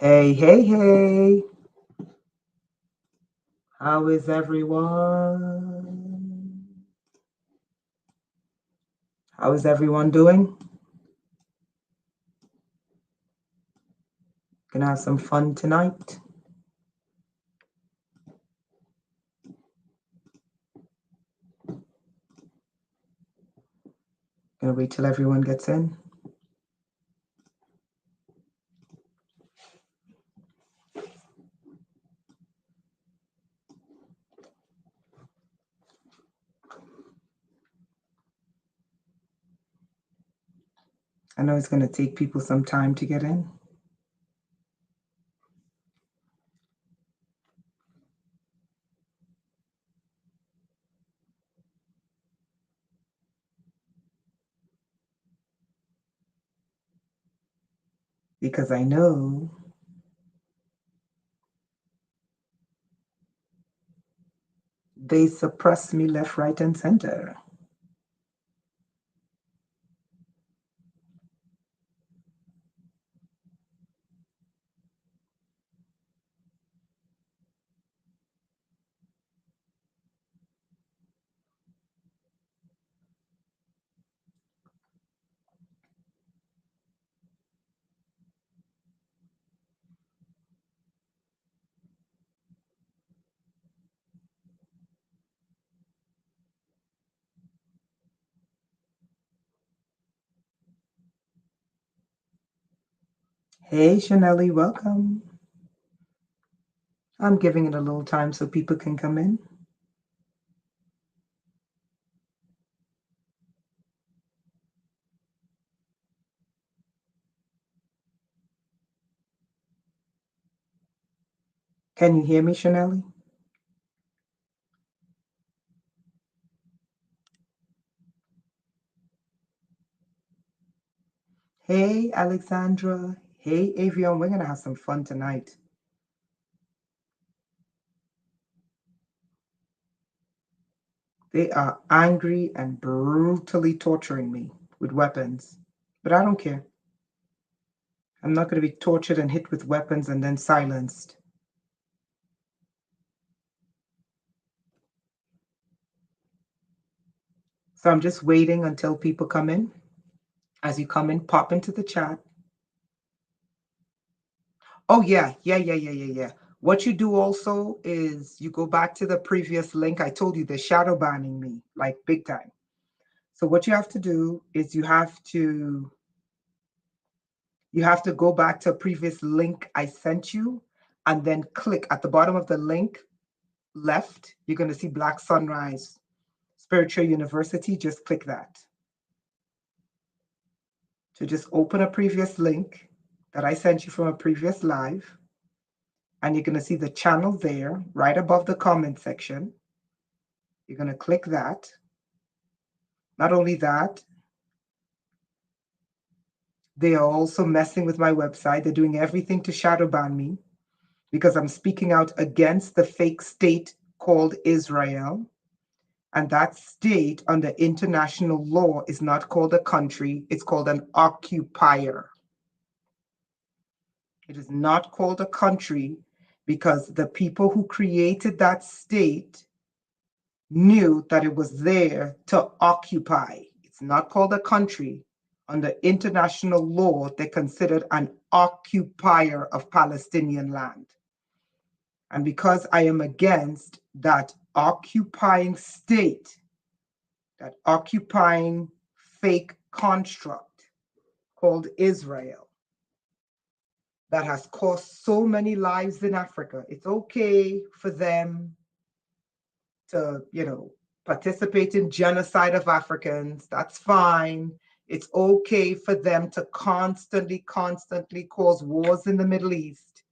Hey, hey, hey. How is everyone? How is everyone doing? Gonna have some fun tonight. Gonna wait till everyone gets in. I know it's gonna take people some time to get in. Because I know they suppress me left, right, and center. Hey, Chanelli, welcome. I'm giving it a little time so people can come in. Can you hear me, Chanelli? Hey, Alexandra. Hey, Avion. We're gonna have some fun tonight. They are angry and brutally torturing me with weapons, but I don't care. I'm not going to be tortured and hit with weapons and then silenced. So I'm just waiting until people come in. As you come in, pop into the chat. Oh, yeah. What you do also is you go back to the previous link. I told you they're shadow banning me, like big time. So what you have to do is you have to go back to a previous link I sent you and then click at the bottom of the link left. You're going to see Black Sunrise Spiritual University. Just click that. So just open a previous link that I sent you from a previous live. And you're going to see the channel there right above the comment section. You're going to click that. Not only that, they are also messing with my website. They're doing everything to shadow ban me because I'm speaking out against the fake state called Israel. And that state under international law is not called a country, it's called an occupier. It is not called a country because the people who created that state knew that it was there to occupy. It's not called a country. Under international law, they're considered an occupier of Palestinian land. And because I am against that occupying state, that occupying fake construct called Israel, that has cost so many lives in Africa, it's okay for them to, participate in genocide of Africans. That's fine. It's okay for them to constantly cause wars in the Middle East.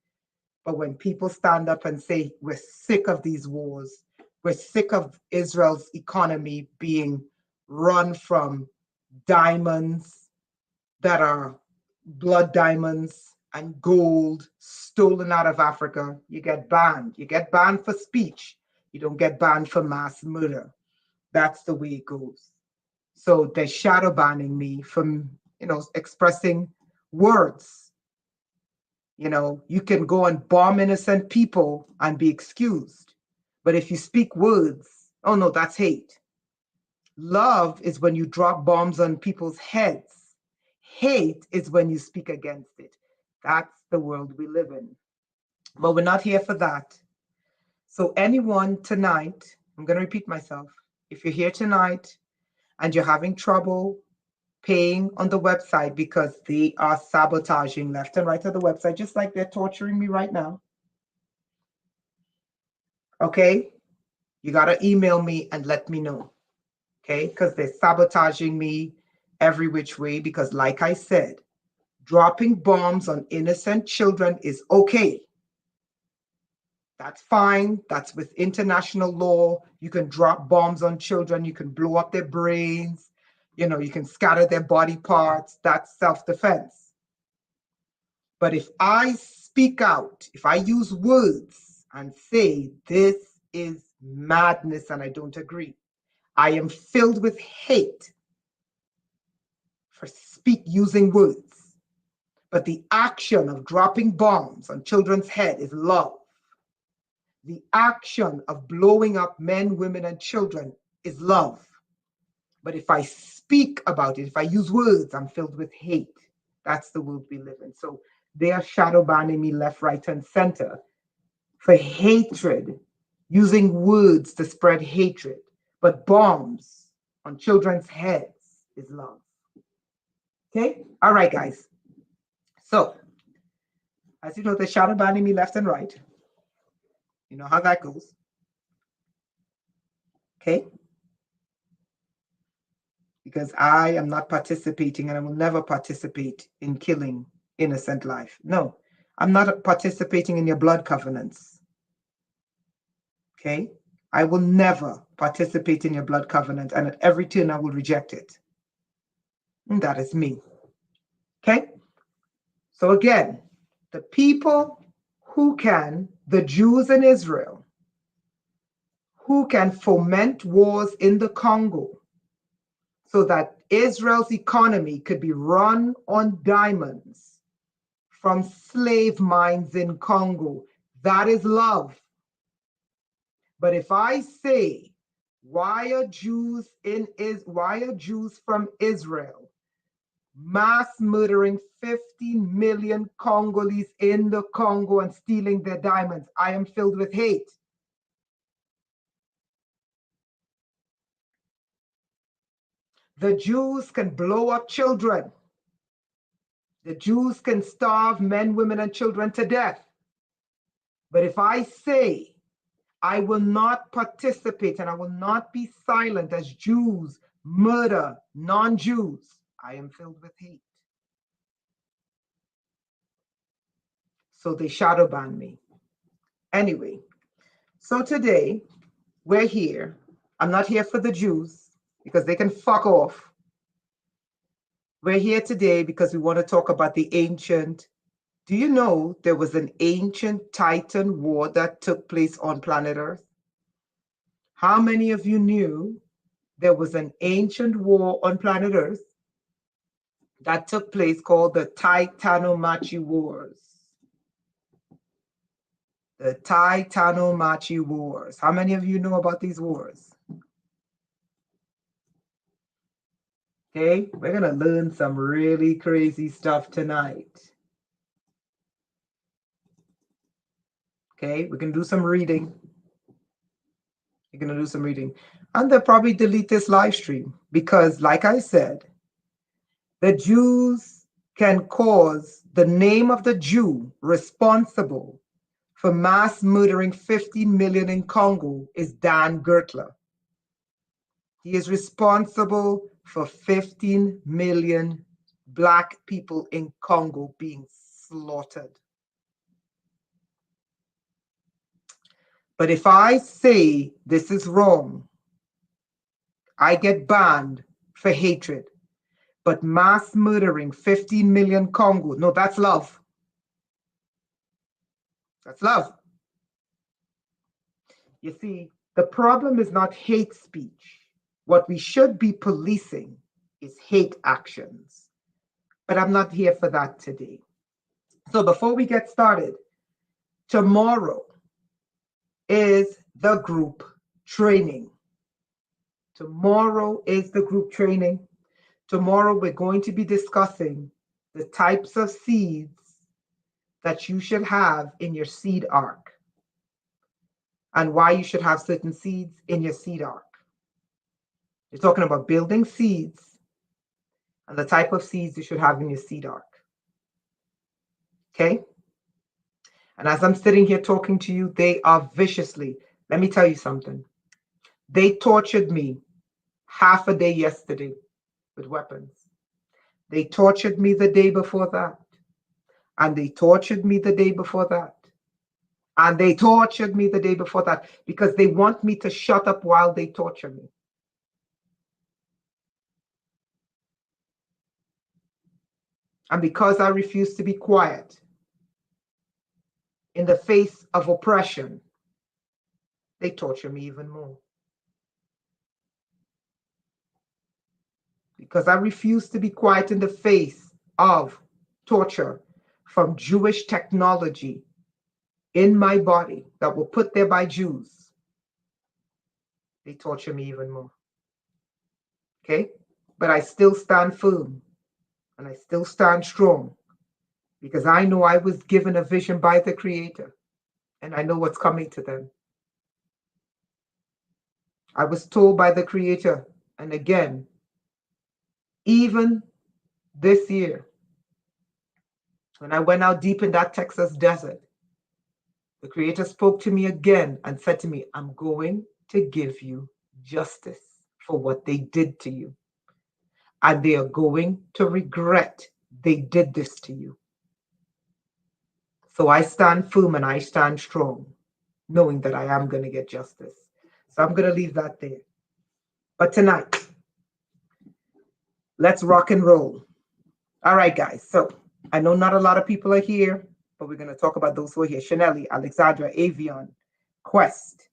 But when people stand up and say, we're sick of these wars, we're sick of Israel's economy being run from diamonds that are blood diamonds and gold stolen out of Africa, you get banned. You get banned for speech. You don't get banned for mass murder. That's the way it goes. So they're shadow banning me from, expressing words, You can go and bomb innocent people and be excused. But if you speak words, oh no, that's hate. Love is when you drop bombs on people's heads. Hate is when you speak against it. That's the world we live in. But we're not here for that. So anyone tonight, I'm going to repeat myself. If you're here tonight and you're having trouble paying on the website because they are sabotaging left and right of the website, just like they're torturing me right now. Okay? You got to email me and let me know. Okay? Because they're sabotaging me every which way. Because, like I said, dropping bombs on innocent children is okay. That's fine. That's with international law. You can drop bombs on children. You can blow up their brains. You can scatter their body parts. That's self-defense. But if I speak out, if I use words and say this is madness and I don't agree, I am filled with hate for using words. But the action of dropping bombs on children's head is love. The action of blowing up men, women, and children is love. But if I speak about it, if I use words, I'm filled with hate. That's the world we live in. So they are shadow banning me left, right, and center for hatred, using words to spread hatred. But bombs on children's heads is love. Okay? All right, guys. So, as you know, they're shadow banning me left and right. You know how that goes. Okay? Because I am not participating and I will never participate in killing innocent life. No, I'm not participating in your blood covenants. Okay? I will never participate in your blood covenant, and at every turn I will reject it. And that is me. Okay? So again, the people the Jews in Israel, who can foment wars in the Congo so that Israel's economy could be run on diamonds from slave mines in Congo. That is love. But if I say, why are Jews from Israel mass murdering 15 million Congolese in the Congo and stealing their diamonds, I am filled with hate. The Jews can blow up children. The Jews can starve men, women, and children to death. But if I say I will not participate and I will not be silent as Jews murder non-Jews, I am filled with hate. So they shadow ban me. Anyway, so today we're here. I'm not here for the Jews because they can fuck off. We're here today because we want to talk about the ancient. Do you know there was an ancient Titan war that took place on planet Earth? How many of you knew there was an ancient war on planet Earth that took place called the Titanomachy Wars? The Titanomachy Wars. How many of you know about these wars? Okay, we're going to learn some really crazy stuff tonight. Okay, we can do some reading. You're going to do some reading. And they'll probably delete this live stream because, like I said, the Jews can cause the name of the Jew responsible for mass murdering 15 million in Congo is Dan Gertler. He is responsible for 15 million Black people in Congo being slaughtered. But if I say this is wrong, I get banned for hatred. But mass murdering 15 million Congo, no, that's love. That's love. You see, the problem is not hate speech. What we should be policing is hate actions. But I'm not here for that today. So before we get started, tomorrow is the group training. Tomorrow is the group training. Tomorrow we're going to be discussing the types of seeds that you should have in your seed arc and why you should have certain seeds in your seed arc. You're talking about building seeds and the type of seeds you should have in your seed arc. Okay? And as I'm sitting here talking to you, they are viciously, let me tell you something. They tortured me half a day yesterday with weapons. They tortured me the day before that. And they tortured me the day before that. And they tortured me the day before that because they want me to shut up while they torture me. And because I refuse to be quiet in the face of oppression, they torture me even more. Because I refuse to be quiet in the face of torture from Jewish technology in my body that were put there by Jews, they torture me even more. Okay? But I still stand firm and I still stand strong because I know I was given a vision by the Creator and I know what's coming to them. I was told by the Creator, and again, even this year, when I went out deep in that Texas desert, the Creator spoke to me again and said to me, I'm going to give you justice for what they did to you. And they are going to regret they did this to you. So I stand firm and I stand strong, knowing that I am going to get justice. So I'm going to leave that there. But tonight, let's rock and roll. All right, guys. So I know not a lot of people are here, but we're going to talk about those who are here. Chanelli, Alexandra, Avion, Quest,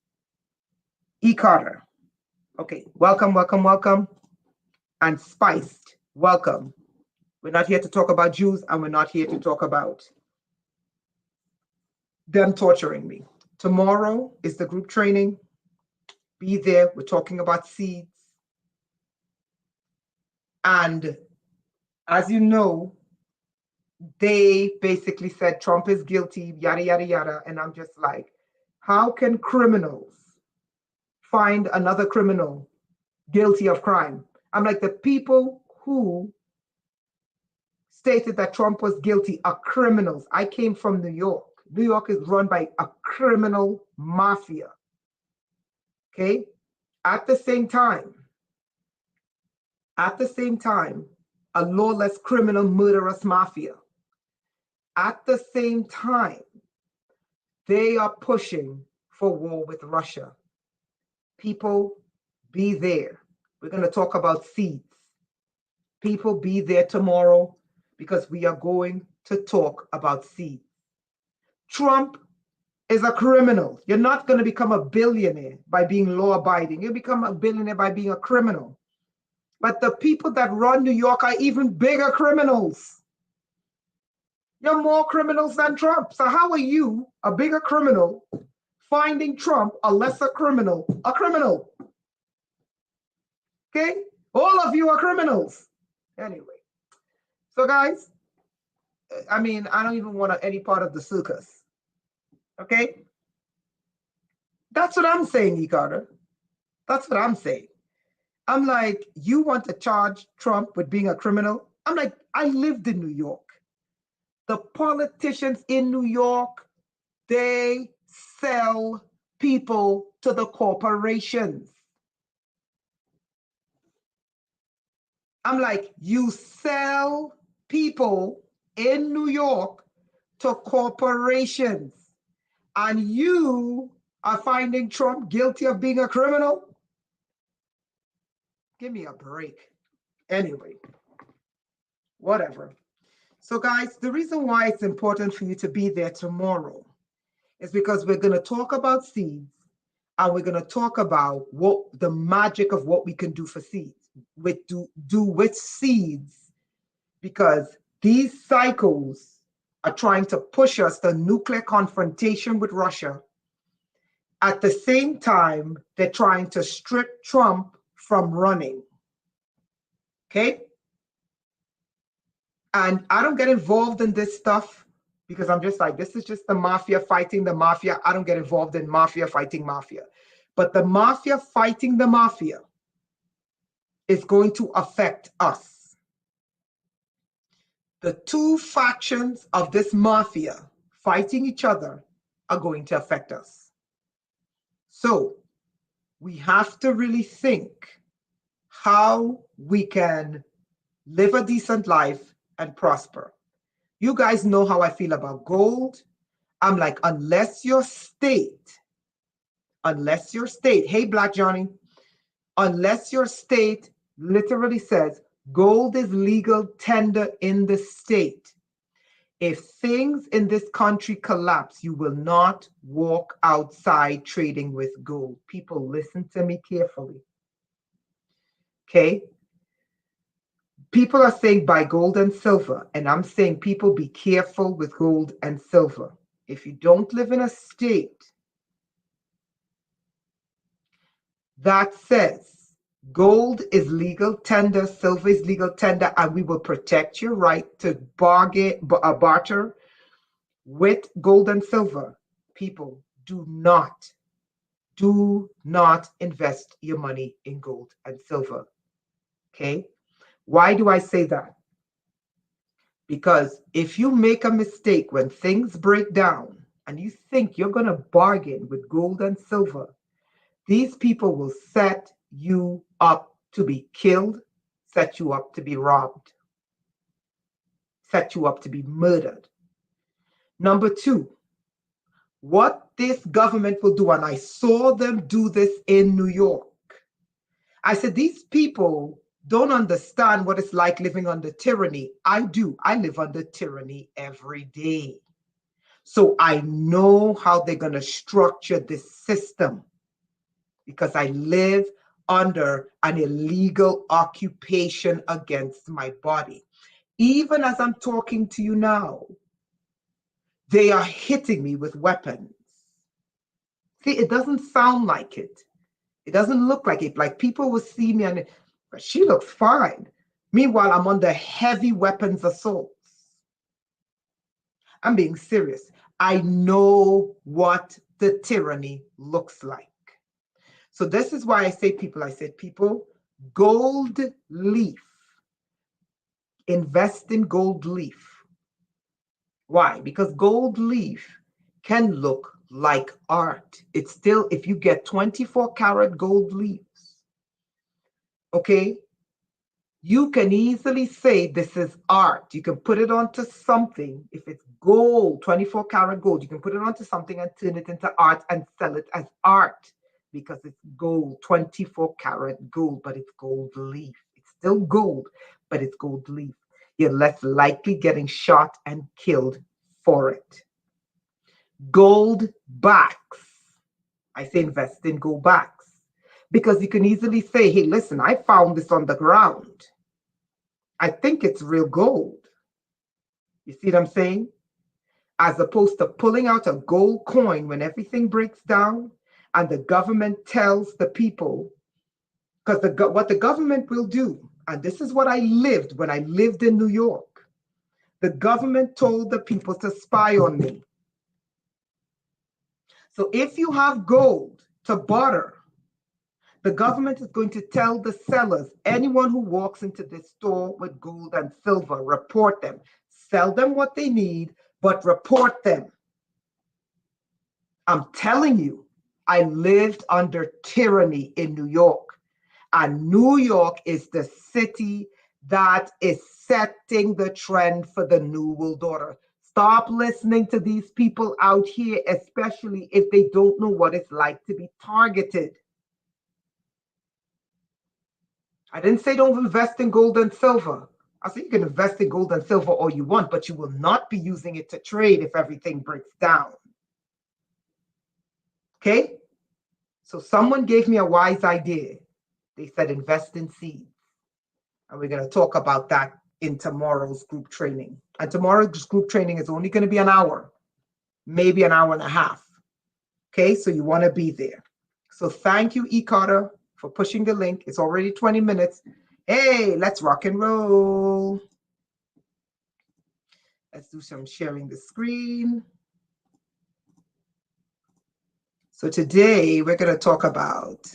E. Carter. Okay, welcome, welcome, welcome. And Spiced, welcome. We're not here to talk about Jews, and we're not here to talk about them torturing me. Tomorrow is the group training. Be there. We're talking about seeds. And as you know, they basically said Trump is guilty, yada, yada, yada. And I'm just like, how can criminals find another criminal guilty of crime? I'm like, the people who stated that Trump was guilty are criminals. I came from New York. New York is run by a criminal mafia. Okay? At the same time, a lawless criminal murderous mafia. At the same time, they are pushing for war with Russia. People, be there. We're going to talk about seeds. People, be there tomorrow because we are going to talk about seeds. Trump is a criminal. You're not going to become a billionaire by being law-abiding. You become a billionaire by being a criminal. But the people that run New York are even bigger criminals. You're more criminals than Trump. So how are you, a bigger criminal, finding Trump a lesser criminal, a criminal? Okay? All of you are criminals. Anyway. So guys, I mean, I don't even want any part of the circus. Okay? That's what I'm saying, E. Carter. That's what I'm saying. I'm like, you want to charge Trump with being a criminal? I'm like, I lived in New York. The politicians in New York, they sell people to the corporations. I'm like, you sell people in New York to corporations, and you are finding Trump guilty of being a criminal? Give me a break. Anyway, whatever. So guys, the reason why it's important for you to be there tomorrow is because we're going to talk about seeds, and we're going to talk about what the magic of what we can do for seeds, do with seeds, because these cycles are trying to push us to nuclear confrontation with Russia. At the same time, they're trying to strip Trump from running. Okay? And I don't get involved in this stuff because I'm just like, this is just the mafia fighting the mafia. I don't get involved in mafia fighting mafia. But the mafia fighting the mafia is going to affect us. The two factions of this mafia fighting each other are going to affect us. So we have to really think how we can live a decent life and prosper. You guys know how I feel about gold. I'm like, unless your state, hey, Black Johnny, unless your state literally says gold is legal tender in the state, if things in this country collapse, you will not walk outside trading with gold. People, listen to me carefully. Okay? People are saying buy gold and silver, and I'm saying people be careful with gold and silver. If you don't live in a state that says gold is legal tender, silver is legal tender, and we will protect your right to barter with gold and silver, people, do not invest your money in gold and silver. Okay? Why do I say that? Because if you make a mistake when things break down and you think you're going to bargain with gold and silver, these people will set you up to be killed, set you up to be robbed, set you up to be murdered. Number two, what this government will do, and I saw them do this in New York. I said, these people don't understand what it's like living under tyranny. I do. I live under tyranny every day. So I know how they're going to structure this system because I live under an illegal occupation against my body. Even as I'm talking to you now, they are hitting me with weapons. See, it doesn't sound like it. It doesn't look like it. Like people will see me and she looks fine. Meanwhile, I'm under heavy weapons assaults. I'm being serious. I know what the tyranny looks like. So this is why I said, people, gold leaf. Invest in gold leaf. Why? Because gold leaf can look like art. It's still, if you get 24 karat gold leaves, okay, you can easily say this is art. You can put it onto something. If it's gold, 24 karat gold, you can put it onto something and turn it into art and sell it as art because it's gold, 24 karat gold, but it's gold leaf. It's still gold, but it's gold leaf. You're less likely getting shot and killed for it. Gold backs. I say invest in gold backs because you can easily say, hey, listen, I found this on the ground. I think it's real gold. You see what I'm saying? As opposed to pulling out a gold coin when everything breaks down and the government tells the people, because what the government will do, and this is what I lived when I lived in New York, the government told the people to spy on me. So if you have gold to barter, the government is going to tell the sellers, anyone who walks into this store with gold and silver, report them. Sell them what they need, but report them. I'm telling you, I lived under tyranny in New York. And New York is the city that is setting the trend for the New World Order. Stop listening to these people out here, especially if they don't know what it's like to be targeted. I didn't say don't invest in gold and silver. I said you can invest in gold and silver all you want, but you will not be using it to trade if everything breaks down. Okay? So someone gave me a wise idea. They said invest in seeds. And we're going to talk about that in tomorrow's group training. And tomorrow's group training is only going to be an hour, maybe an hour and a half. Okay, so you want to be there. So thank you, Encoded, for pushing the link. It's already 20 minutes. Hey, let's rock and roll. Let's do some sharing the screen. So today we're going to talk about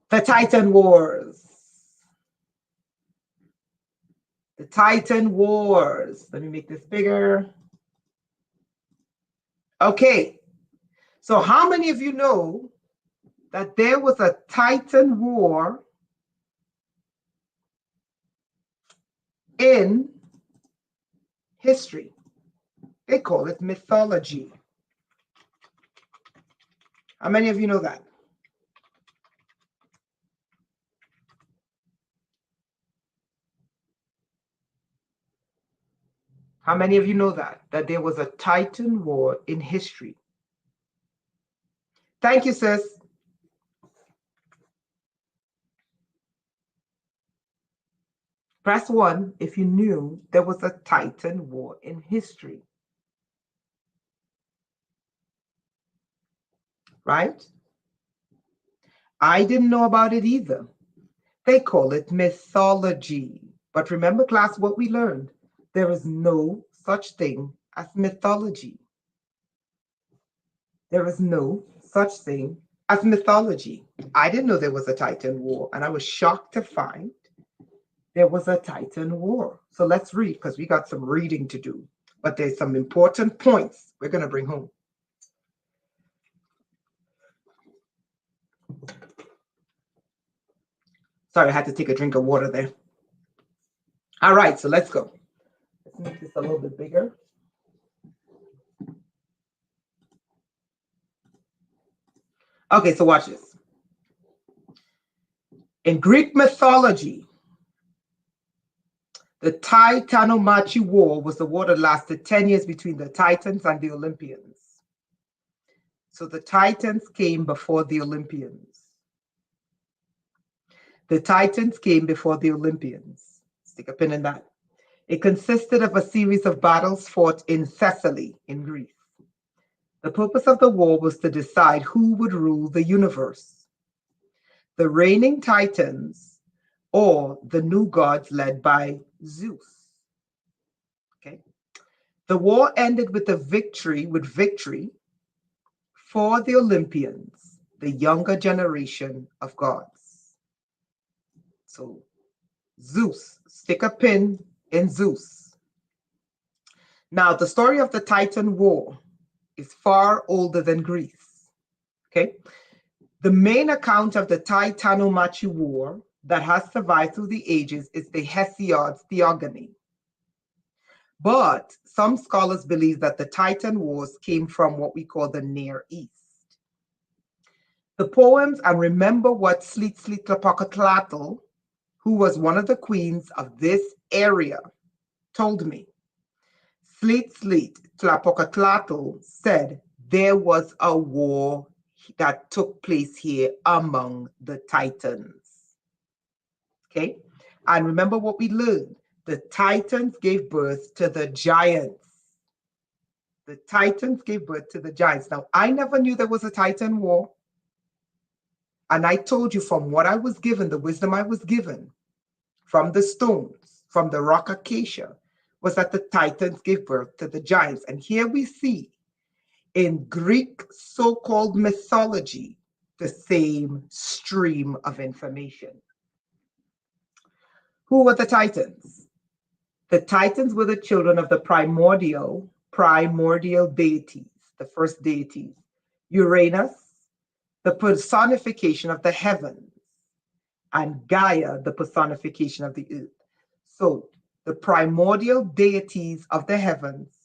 the Titan Wars. The Titan Wars. Let me make this bigger. Okay. So how many of you know that there was a Titan War in history? They call it mythology. How many of you know that? How many of you know that there was a Titan War in history? Thank you, sis. Press 1 if you knew there was a Titan War in history. Right? I didn't know about it either. They call it mythology. But remember, class, what we learned? There is no such thing as mythology. There is no such thing as mythology. I didn't know there was a Titan War, and I was shocked to find there was a Titan War. So let's read, because we got some reading to do. But there's some important points we're going to bring home. Sorry, I had to take a drink of water there. All right, so let's go. Let's make this a little bit bigger. Okay, so watch this. In Greek mythology, the Titanomachy War was the war that lasted 10 years between the Titans and the Olympians. So the Titans came before the Olympians. The Titans came before the Olympians. Stick a pin in that. It consisted of a series of battles fought in Thessaly, in Greece. The purpose of the war was to decide who would rule the universe: the reigning Titans or the new gods led by Zeus. Okay. The war ended with victory for the Olympians, the younger generation of gods. So Zeus, stick a pin in Zeus. Now, the story of the Titan War is far older than Greece. Okay. The main account of the Titanomachy War that has survived through the ages is the Hesiod's Theogony. But some scholars believe that the Titan Wars came from what we call the Near East. The poems, and remember what Tlapoquatl, who was one of the queens of this area, told me. Tlapoquatl said there was a war that took place here among the Titans. Okay? And remember what we learned. The Titans gave birth to the giants. The Titans gave birth to the giants. Now, I never knew there was a Titan War. And I told you from what I was given, the wisdom I was given from the stones, from the rock acacia, was that the Titans gave birth to the giants. And here we see in Greek so-called mythology the same stream of information. Who were the Titans? The Titans were the children of the primordial deities, the first deities. Uranus, the personification of the heavens, and Gaia, the personification of the earth. So the primordial deities of the heavens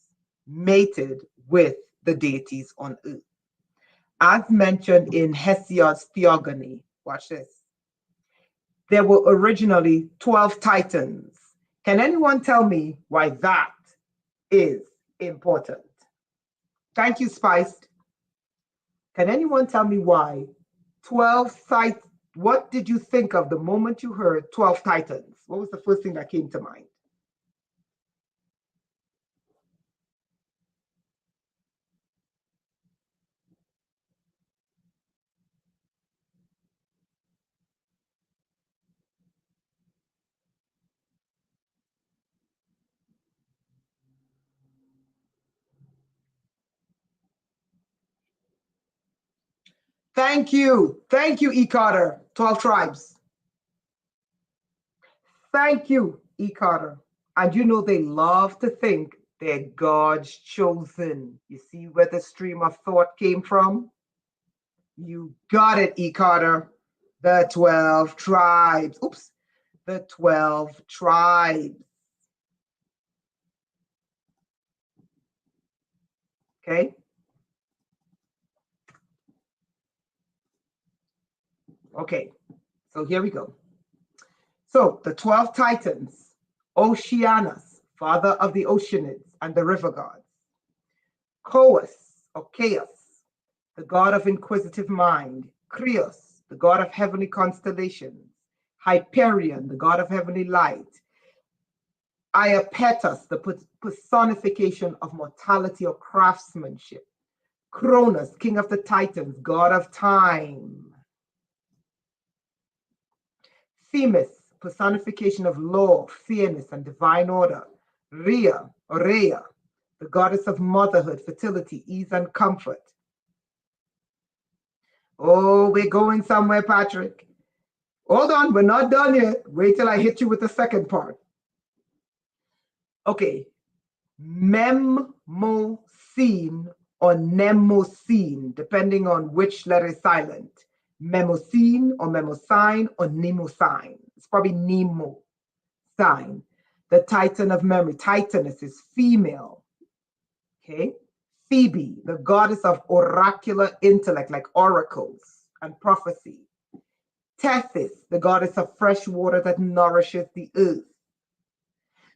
mated with the deities on earth. As mentioned in Hesiod's Theogony, watch this. There were originally 12 Titans. Can anyone tell me why that is important? Thank you, Spiced. Can anyone tell me why 12 sites? What did you think of the moment you heard 12 Titans? What was the first thing that came to mind? Thank you. Thank you, E. Carter. 12 tribes. Thank you, E. Carter. And you know, they love to think they're God's chosen. You see where the stream of thought came from? You got it, E. Carter. The 12 tribes. Oops. The 12 tribes. Okay. Okay. So here we go. So the 12 titans, Oceanus, father of the Oceanids and the river gods. Coas, or Chaos, the god of inquisitive mind. Krios, the god of heavenly constellations. Hyperion, the god of heavenly light. Iapetus, the personification of mortality or craftsmanship. Cronus, king of the Titans, god of time. Themis, personification of law, fairness, and divine order. Rhea, or Rhea, the goddess of motherhood, fertility, ease, and comfort. Oh, we're going somewhere, Patrick. Hold on, we're not done yet. Wait till I hit you with the second part. Okay. Mnemosyne or Mnemosyne, depending on which letter is silent. Mnemosyne or Mnemosyne or Mnemosyne. It's probably Nemo sign. The Titan of memory. Titaness is female. Okay. Phoebe, the goddess of oracular intellect, like oracles and prophecy. Tethys, the goddess of fresh water that nourishes the earth.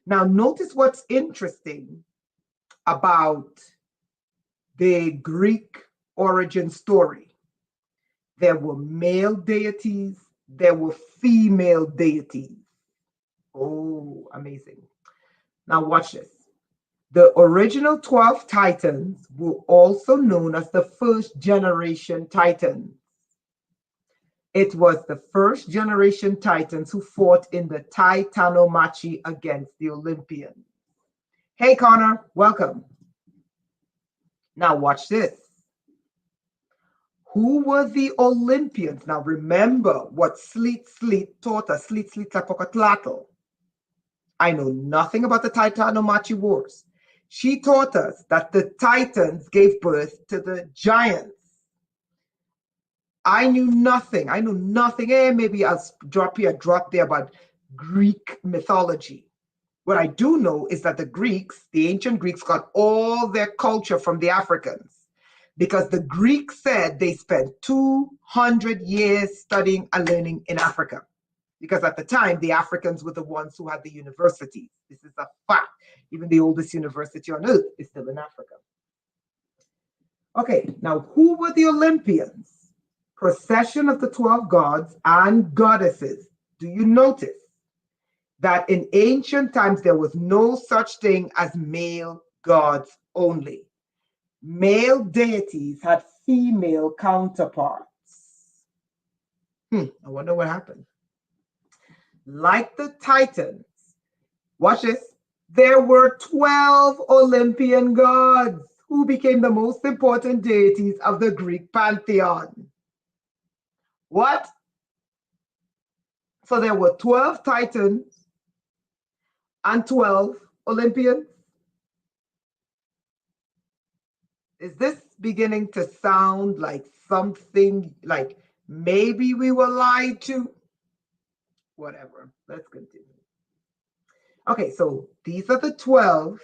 Now, notice what's interesting about the Greek origin story. There were male deities, there were female deities. Oh, amazing. Now, watch this. The original 12 titans were also known as the first generation titans. It was the first generation titans who fought in the Titanomachy against the Olympians. Hey, Connor, welcome. Now watch this. Who were the Olympians? Now remember what Sleet taught us. Sleet Tlapocatlatl. I know nothing about the Titanomachy Wars. She taught us that the Titans gave birth to the giants. I knew nothing. Hey, maybe I'll drop here, drop there about Greek mythology. What I do know is that the ancient Greeks, got all their culture from the Africans, because the Greeks said they spent 200 years studying and learning in Africa. Because at the time, the Africans were the ones who had the universities. This is a fact. Even the oldest university on earth is still in Africa. Okay, now who were the Olympians? Procession of the 12 gods and goddesses. Do you notice that in ancient times there was no such thing as male gods only? Male deities had female counterparts. I wonder what happened. Like the Titans, watch this, there were 12 Olympian gods who became the most important deities of the Greek pantheon. What? So there were 12 Titans and 12 Olympians? Is this beginning to sound like something like maybe we were lied to? Whatever, let's continue. Okay, so these are the 12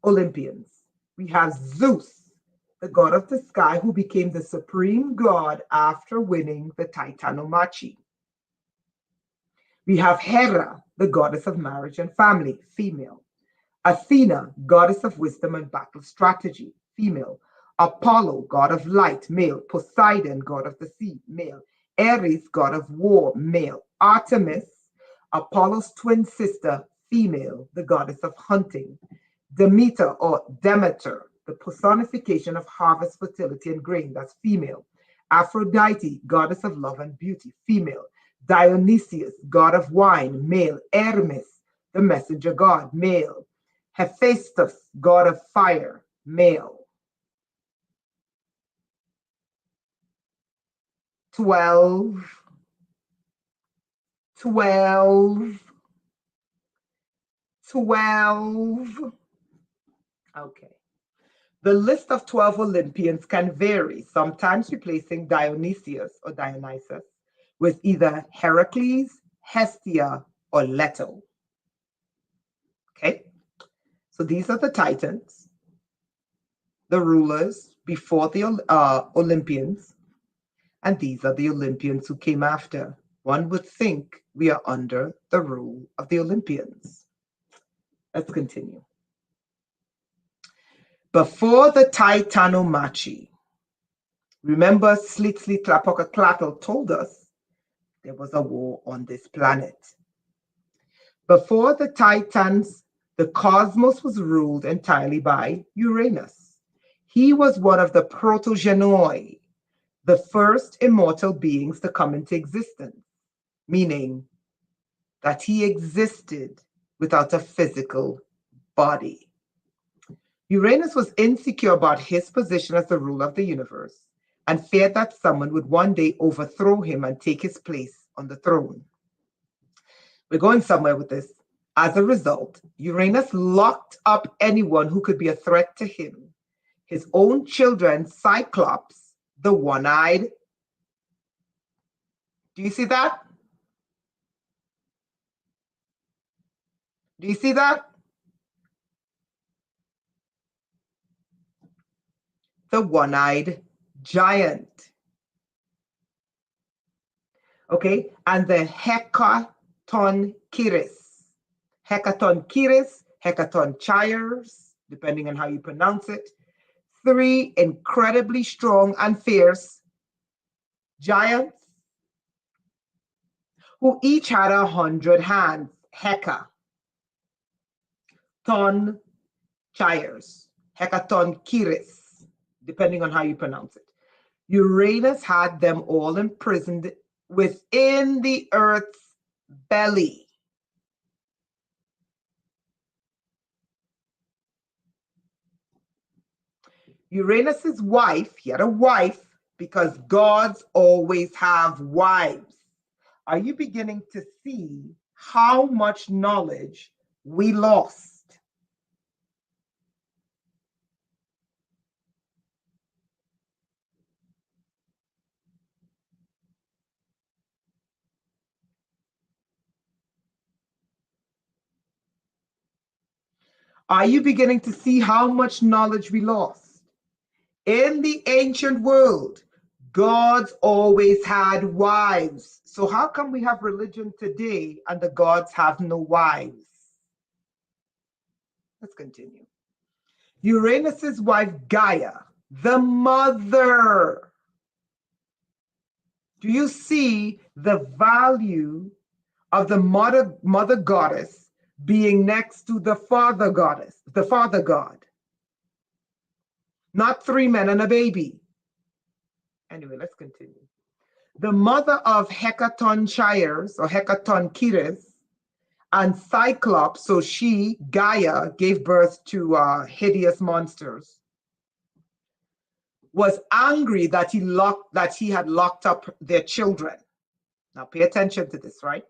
Olympians. We have Zeus, the god of the sky, who became the supreme god after winning the Titanomachy. We have Hera, the goddess of marriage and family, female. Athena, goddess of wisdom and battle strategy, female. Apollo, god of light, male. Poseidon, god of the sea, male. Ares, god of war, male. Artemis, Apollo's twin sister, female, the goddess of hunting. Demeter, or Demeter, the personification of harvest, fertility, and grain, that's female. Aphrodite, goddess of love and beauty, female. Dionysius, god of wine, male. Hermes, the messenger god, male. Hephaestus, god of fire, male. 12, 12, 12. Okay. The list of 12 Olympians can vary, sometimes replacing Dionysius or Dionysus with either Heracles, Hestia, or Leto. Okay, so these are the Titans, the rulers before the Olympians, and these are the Olympians who came after. One would think we are under the rule of the Olympians. Let's continue. Before the Titanomachy, remember Tlapoca told us there was a war on this planet. Before the Titans, the cosmos was ruled entirely by Uranus. He was one of the protogenoi, the first immortal beings to come into existence, meaning that he existed without a physical body. Uranus was insecure about his position as the ruler of the universe and feared that someone would one day overthrow him and take his place on the throne. We're going somewhere with this. As a result, Uranus locked up anyone who could be a threat to him. His own children, Cyclops, the one-eyed. Do you see that? Do you see that? The one-eyed giant. Okay, and the Hecatoncheires. Hecatoncheires, Hecatoncheires, depending on how you pronounce it. 3 incredibly strong and fierce giants who each had 100 hands. Hecatoncheires, Hecatoncheires, depending on how you pronounce it. Uranus had them all imprisoned within the Earth's belly. Uranus's wife, he had a wife because gods always have wives. Are you beginning to see how much knowledge we lost? Are you beginning to see how much knowledge we lost? In the ancient world, gods always had wives. So how come we have religion today and the gods have no wives? Let's continue. Uranus's wife Gaia, the mother. Do you see the value of the mother goddess being next to the father goddess, the father god? Not 3 men and a baby. Anyway, let's continue. The mother of Hecatoncheires or Hecatoncheires and Cyclops, so she, Gaia, gave birth to hideous monsters, was angry that he had locked up their children. Now pay attention to this, right?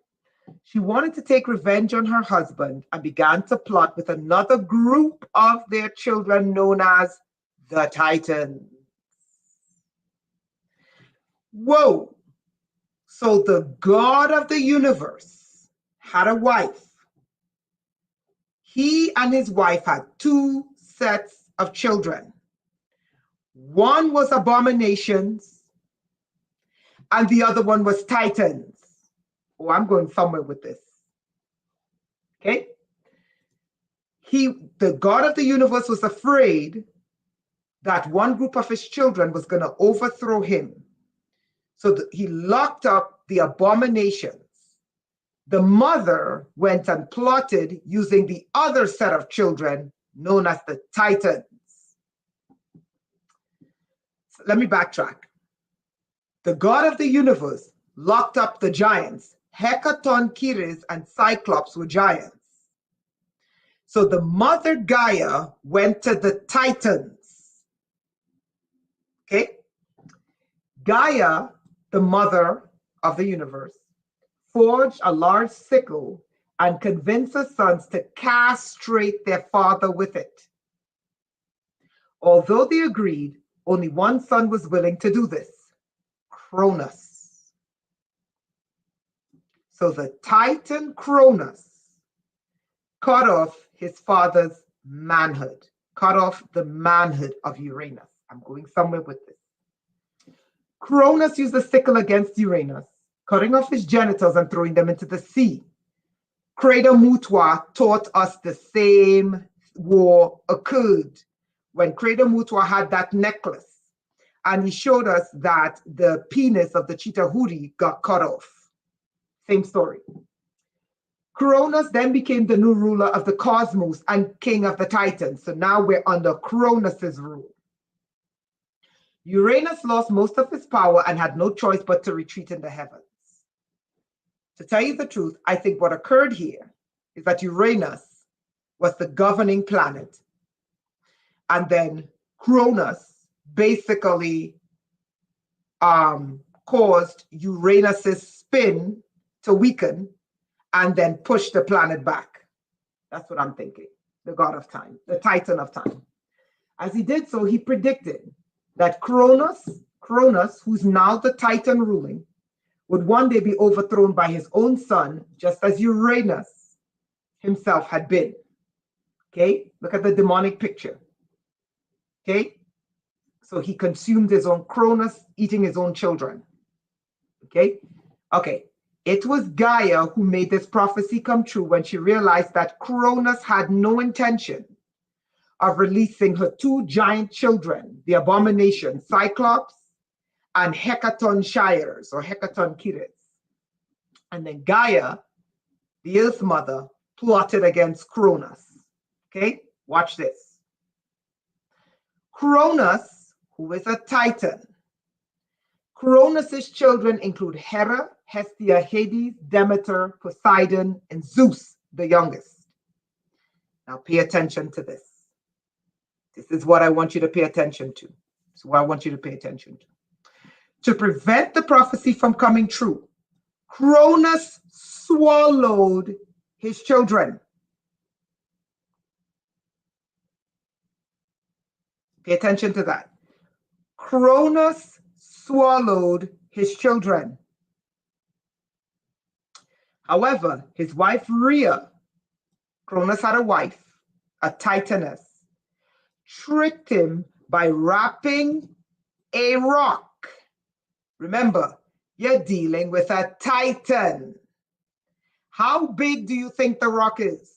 She wanted to take revenge on her husband and began to plot with another group of their children known as the Titans. Whoa! So the God of the universe had a wife. He and his wife had 2 sets of children. One was abominations, and the other one was titans. Oh, I'm going somewhere with this. Okay? The God of the universe was afraid that one group of his children was going to overthrow him. So he locked up the abominations. The mother went and plotted using the other set of children known as the Titans. So let me backtrack. The God of the universe locked up the giants. Hecatoncheires and Cyclops were giants. So the mother Gaia went to the Titans. Okay? Gaia the mother of the universe, forged a large sickle and convinced her sons to castrate their father with it. Although they agreed, only one son was willing to do this, Cronus. So the Titan Cronus cut off his father's manhood, cut off the manhood of Uranus. I'm going somewhere with this. Cronus used a sickle against Uranus, cutting off his genitals and throwing them into the sea. Credo-Mutwa taught us the same war occurred when Credo-Mutwa had that necklace, and he showed us that the penis of the Chitahuri got cut off. Same story. Cronus then became the new ruler of the cosmos and king of the Titans. So now we're under Cronus's rule. Uranus lost most of his power and had no choice but to retreat in the heavens. To tell you the truth, I think what occurred here is that Uranus was the governing planet. And then Cronus basically caused Uranus's spin to weaken and then push the planet back. That's what I'm thinking. The god of time, the titan of time. As he did so, he predicted that Cronus, who's now the titan ruling, would one day be overthrown by his own son, just as Uranus himself had been. Okay, look at the demonic picture. Okay, so he consumed his own Cronus, eating his own children. Okay, it was Gaia who made this prophecy come true when she realized that Cronus had no intention of releasing her two giant children, the abomination Cyclops and Hecaton Shires or Hecaton Kiris. And then Gaia, the Earth Mother, plotted against Cronus. Okay, watch this. Cronus, who is a Titan. Cronus's children include Hera, Hestia, Hades, Demeter, Poseidon, and Zeus, the youngest. Now pay attention to this. This is what I want you to pay attention to. This is what I want you to pay attention to. To prevent the prophecy from coming true, Cronus swallowed his children. Pay attention to that. Cronus swallowed his children. However, his wife Rhea, Cronus had a wife, a Titaness, tricked him by wrapping a rock. Remember, you're dealing with a Titan. How big do you think the rock is?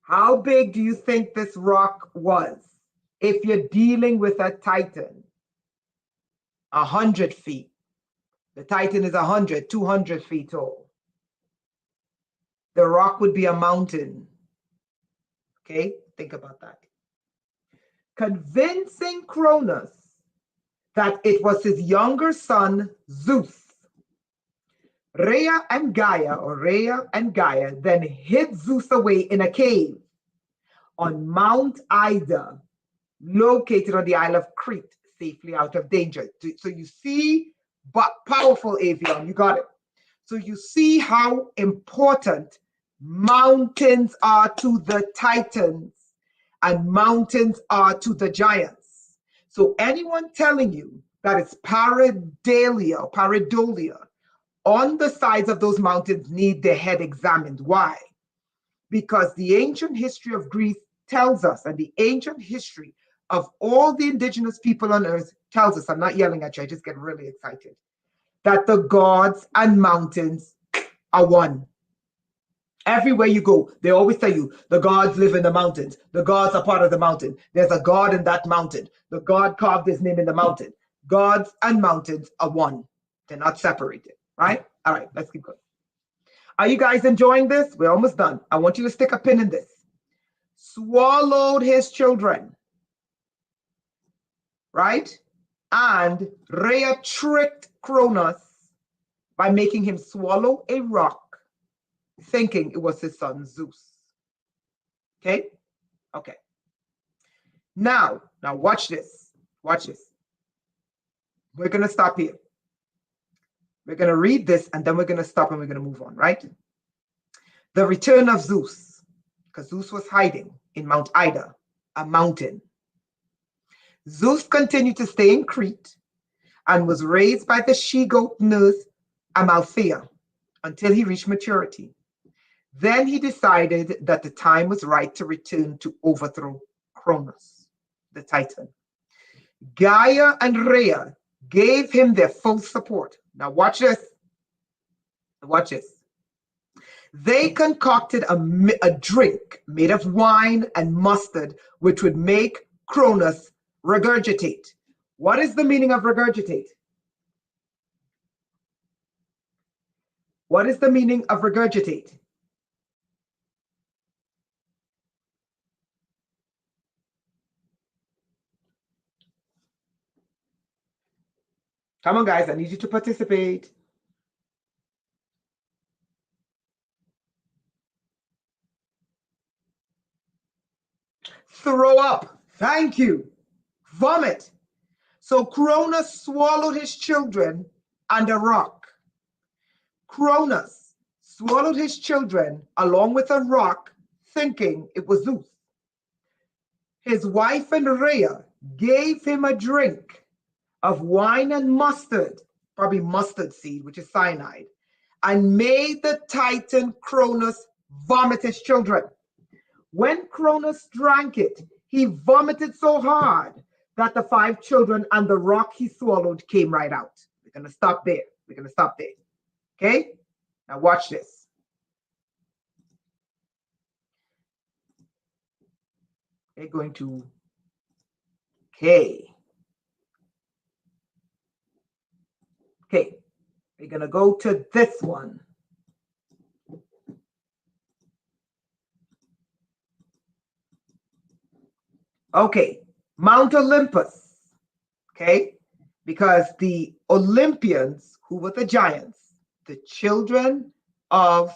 How big do you think this rock was? If you're dealing with a Titan, 100 feet. The Titan is 100, 200 feet tall. The rock would be a mountain. Okay, think about that. Convincing Cronus that it was his younger son, Zeus. Rhea and Gaia then hid Zeus away in a cave on Mount Ida, located on the Isle of Crete, safely out of danger. So you see, but powerful Avion, you got it. So you see how important mountains are to the Titans and mountains are to the giants. So anyone telling you that it's pareidolia on the sides of those mountains need their head examined. Why? Because the ancient history of Greece tells us, and the ancient history of all the indigenous people on earth tells us, I'm not yelling at you, I just get really excited, that the gods and mountains are one. Everywhere you go, they always tell you, the gods live in the mountains. The gods are part of the mountain. There's a god in that mountain. The god carved his name in the mountain. Gods and mountains are one. They're not separated, right? All right, let's keep going. Are you guys enjoying this? We're almost done. I want you to stick a pin in this. Swallowed his children, right? And Rhea tricked Cronus by making him swallow a rock, thinking it was his son Zeus. Okay? Okay. Now watch this. Watch this. We're going to stop here. We're going to read this and then we're going to stop and we're going to move on, right? The return of Zeus, because Zeus was hiding in Mount Ida, a mountain. Zeus continued to stay in Crete and was raised by the she-goat nurse Amalthea until he reached maturity. Then he decided that the time was right to return to overthrow Cronus, the Titan. Gaia and Rhea gave him their full support. Now watch this. Watch this. They concocted a drink made of wine and mustard, which would make Cronus regurgitate. What is the meaning of regurgitate? What is the meaning of regurgitate? Come on, guys, I need you to participate. Throw up. Thank you. Vomit. So Cronus swallowed his children and a rock. Cronus swallowed his children along with a rock, thinking it was Zeus. His wife and Rhea gave him a drink of wine and mustard, probably mustard seed, which is cyanide, and made the Titan Cronus vomit his children. When Cronus drank it, he vomited so hard that the 5 children and the rock he swallowed came right out. We're going to stop there. We're going to stop there. Okay? Now watch this. We're going to Okay, we're going to go to this one. Okay, Mount Olympus. Okay, because the Olympians, who were the giants, the children of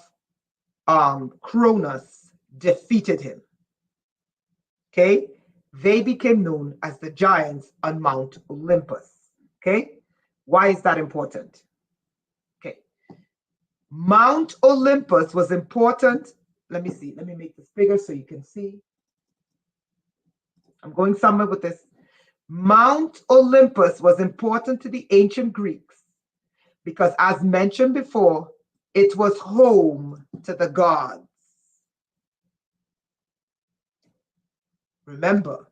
Cronus, defeated him. Okay, they became known as the giants on Mount Olympus. Okay, why is that important? Okay, Mount Olympus was important. Let me see. Let me make this bigger so you can see. I'm going somewhere with this. Mount Olympus was important to the ancient Greeks because, as mentioned before, it was home to the gods. Remember,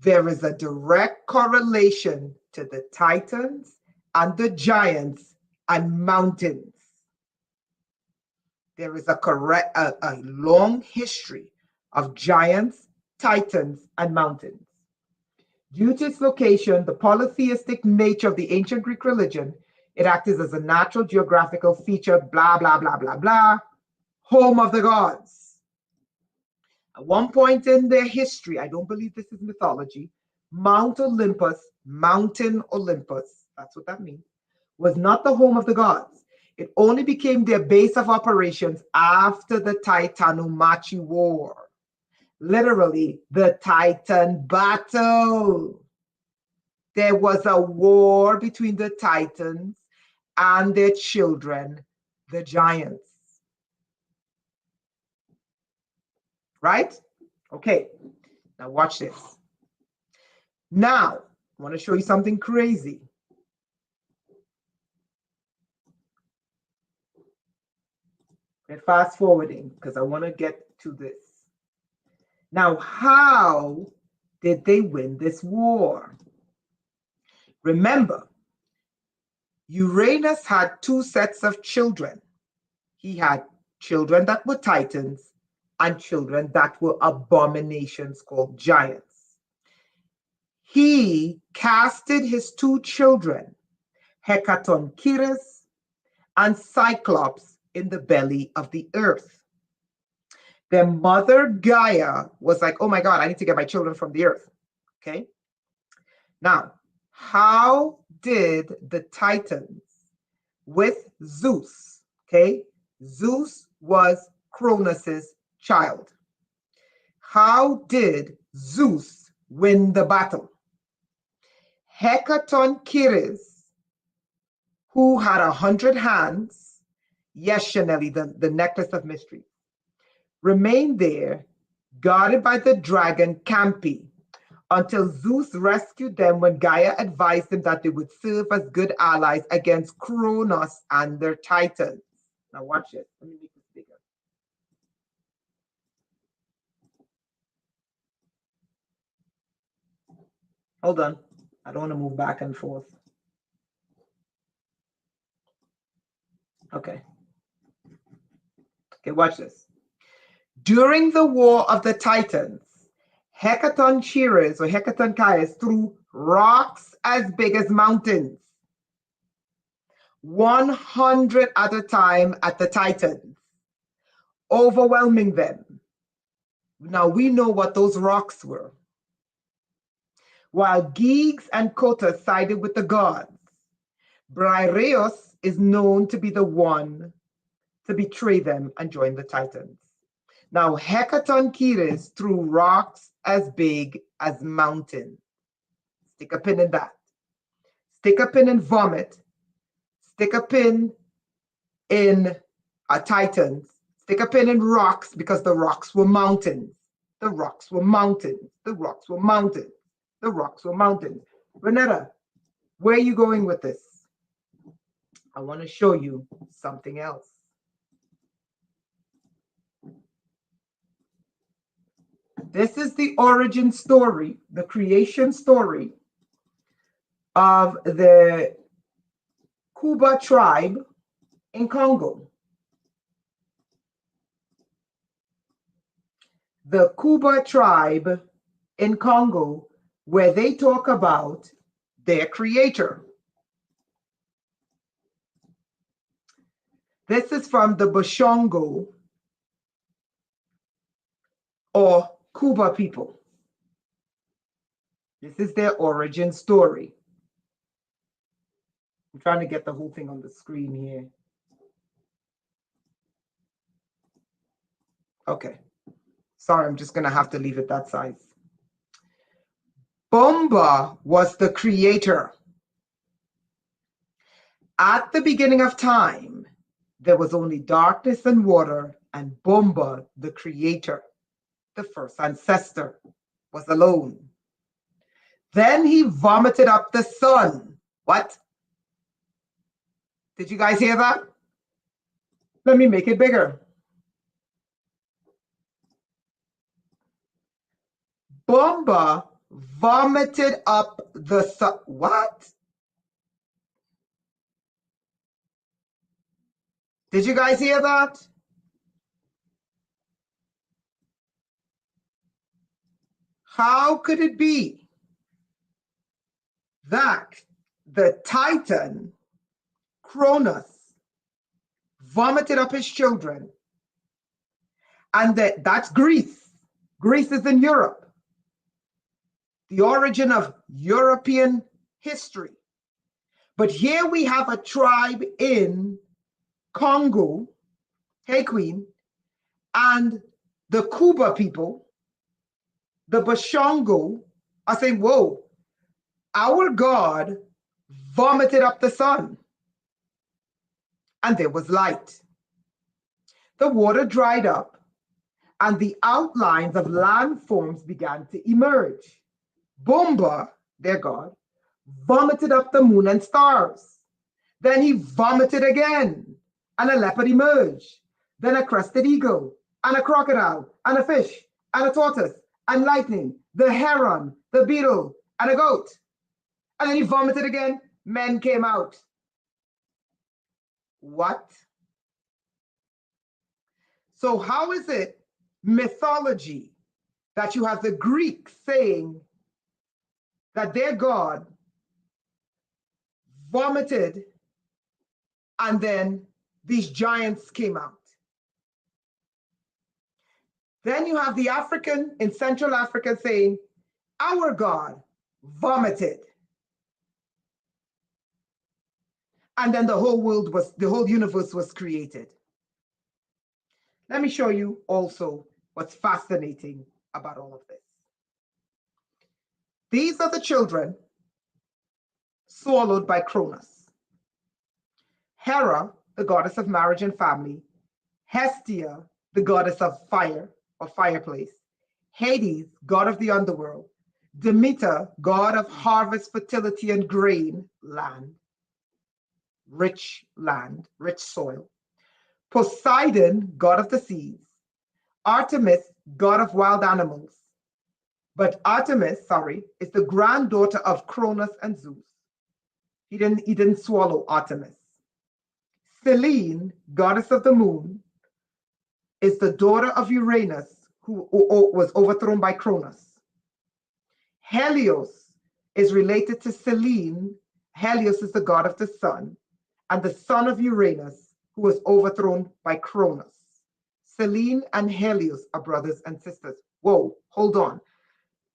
there is a direct correlation to the Titans and the giants and mountains. There is a long history of giants, Titans, and mountains. Due to its location, the polytheistic nature of the ancient Greek religion, it acted as a natural geographical feature, blah, blah, blah, blah, blah, home of the gods. At one point in their history, I don't believe this is mythology, Mount Olympus, Mountain Olympus, that's what that means, was not the home of the gods. It only became their base of operations after the Titanomachy War. Literally, the Titan battle. There was a war between the Titans and their children, the giants. Right? Okay, now watch this. Now, I want to show you something crazy. And fast forwarding because I want to get to this. Now, how did they win this war? Remember, Uranus had 2 sets of children. He had children that were Titans and children that were abominations called giants. He casted his 2 children, Hecatoncheires and Cyclops, in the belly of the earth. Their mother Gaia was like, oh my God, I need to get my children from the earth. Okay. Now, how did the Titans with Zeus, okay? Zeus was Cronus's child. How did Zeus win the battle? Hecatoncheires who had 100 hands, yes, Chanelly, the necklace of mystery, remained there, guarded by the dragon Campi, until Zeus rescued them when Gaia advised him that they would serve as good allies against Kronos and their titans. Now watch it. Let me make this bigger. Hold on. I don't want to move back and forth. Okay. Okay, watch this. During the War of the Titans, Hecatoncheires threw rocks as big as mountains, 100 at a time at the Titans, overwhelming them. Now we know what those rocks were. While Giggs and Cotus sided with the gods, Briareus is known to be the one to betray them and join the Titans. Now, Hecatoncheires threw rocks as big as mountains. Stick a pin in that. Stick a pin in vomit. Stick a pin in Titans. Stick a pin in rocks, because the rocks were mountains. The rocks were mountains. The rocks were mountains. The rocks were mountains. Renetta, where are you going with this? I want to show you something else. This is the origin story, the creation story of the Kuba tribe in Congo. The Kuba tribe in Congo, where they talk about their creator. This is from the Bashongo or Kuba people. This is their origin story. I'm trying to get the whole thing on the screen here. Okay. Sorry, I'm just going to have to leave it that size. Bomba was the creator. At the beginning of time, there was only darkness and water, and Bomba, the creator, the first ancestor, was alone. Then he vomited up the sun. What? Did you guys hear that? Let me make it bigger. Bomba vomited up the sun. What? Did you guys hear that? How could it be that the Titan, Cronus, vomited up his children, and that's Greece? Greece is in Europe. The origin of European history. But here we have a tribe in Congo, hey Queen, and the Kuba people, the Bashongo, are saying, whoa, our God vomited up the sun, and there was light. The water dried up, and the outlines of landforms began to emerge. Bomba, their God, vomited up the moon and stars. Then he vomited again, and a leopard emerged. Then a crested eagle, and a crocodile, and a fish, and a tortoise, and lightning, the heron, the beetle, and a goat. And then he vomited again. Men came out. What? So how is it mythology that you have the Greeks saying that their God vomited and then these giants came out? Then you have the African in Central Africa saying, our God vomited. And then the whole universe was created. Let me show you also what's fascinating about all of this. These are the children swallowed by Cronus. Hera, the goddess of marriage and family, Hestia, the goddess of fire or fireplace, Hades, god of the underworld, Demeter, god of harvest, fertility, and grain, land, rich soil, Poseidon, god of the seas, Artemis, god of wild animals. But Artemis, is the granddaughter of Cronus and Zeus. He didn't swallow Artemis. Selene, goddess of the moon, is the daughter of Uranus, who was overthrown by Cronus. Helios is related to Selene. Helios is the god of the sun, and the son of Uranus, who was overthrown by Cronus. Selene and Helios are brothers and sisters. Whoa, hold on.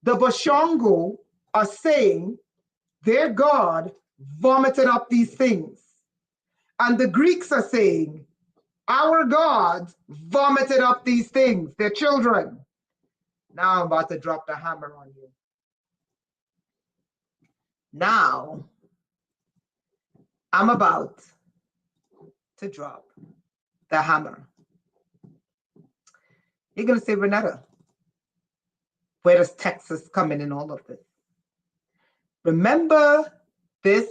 The Bashongo are saying their god vomited up these things. And the Greeks are saying, our gods vomited up these things, their children. Now I'm about to drop the hammer on you. Now I'm about to drop the hammer. You're going to say, Renetta, where does Texas come in all of this? Remember this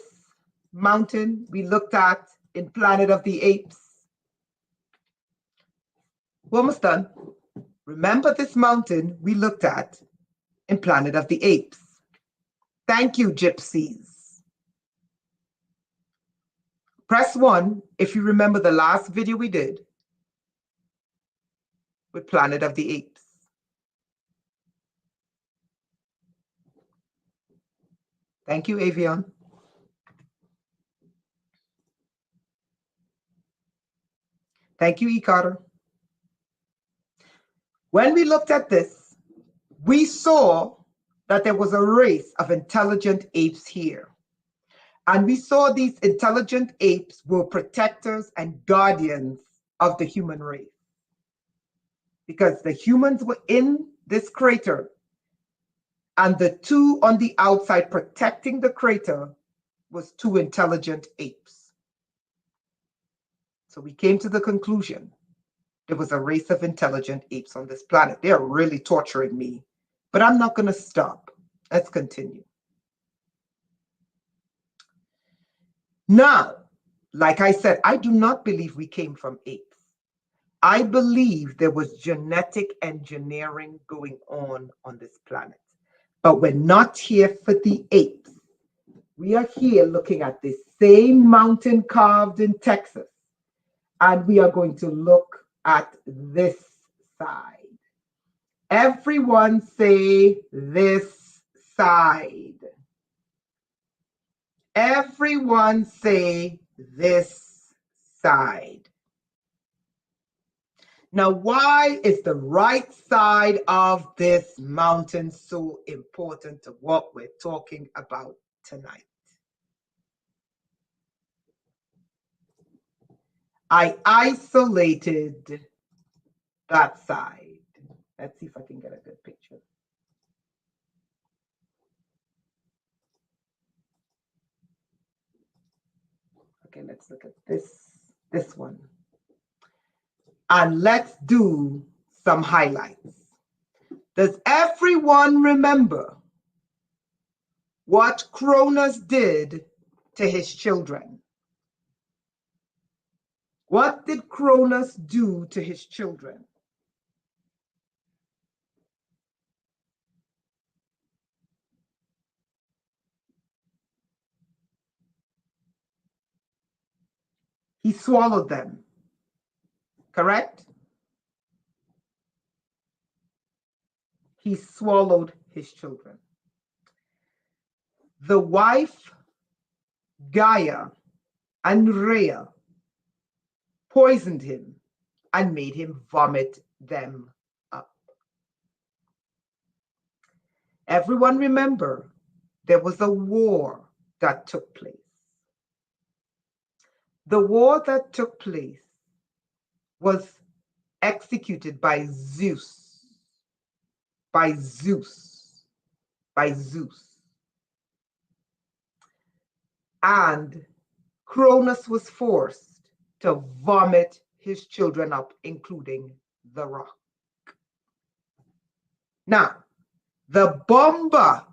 mountain we looked at in Planet of the Apes? We're almost done. Remember this mountain we looked at in Planet of the Apes? Thank you, gypsies. Press 1 if you remember the last video we did with Planet of the Apes. Thank you, Avion. Thank you, E. Carter. When we looked at this, we saw that there was a race of intelligent apes here. And we saw these intelligent apes were protectors and guardians of the human race. Because the humans were in this crater, and the two on the outside protecting the crater was two intelligent apes. So we came to the conclusion there was a race of intelligent apes on this planet. They're really torturing me, but I'm not going to stop. Let's continue. Now, like I said, I do not believe we came from apes. I believe there was genetic engineering going on this planet. But we're not here for the apes. We are here looking at the same mountain carved in Texas. And we are going to look at this side. Everyone say this side. Everyone say this side. Now, why is the right side of this mountain so important to what we're talking about tonight? I isolated that side. Let's see if I can get a good picture. Okay, let's look at this one. And let's do some highlights. Does everyone remember what Cronus did to his children? What did Cronus do to his children? He swallowed them, correct? He swallowed his children. The wife, Gaia and Rhea, poisoned him and made him vomit them up. Everyone remember, there was a war that took place. The war that took place was executed by Zeus. By Zeus. By Zeus. And Cronus was forced to vomit his children up, including the rock. Now, the Mbomba,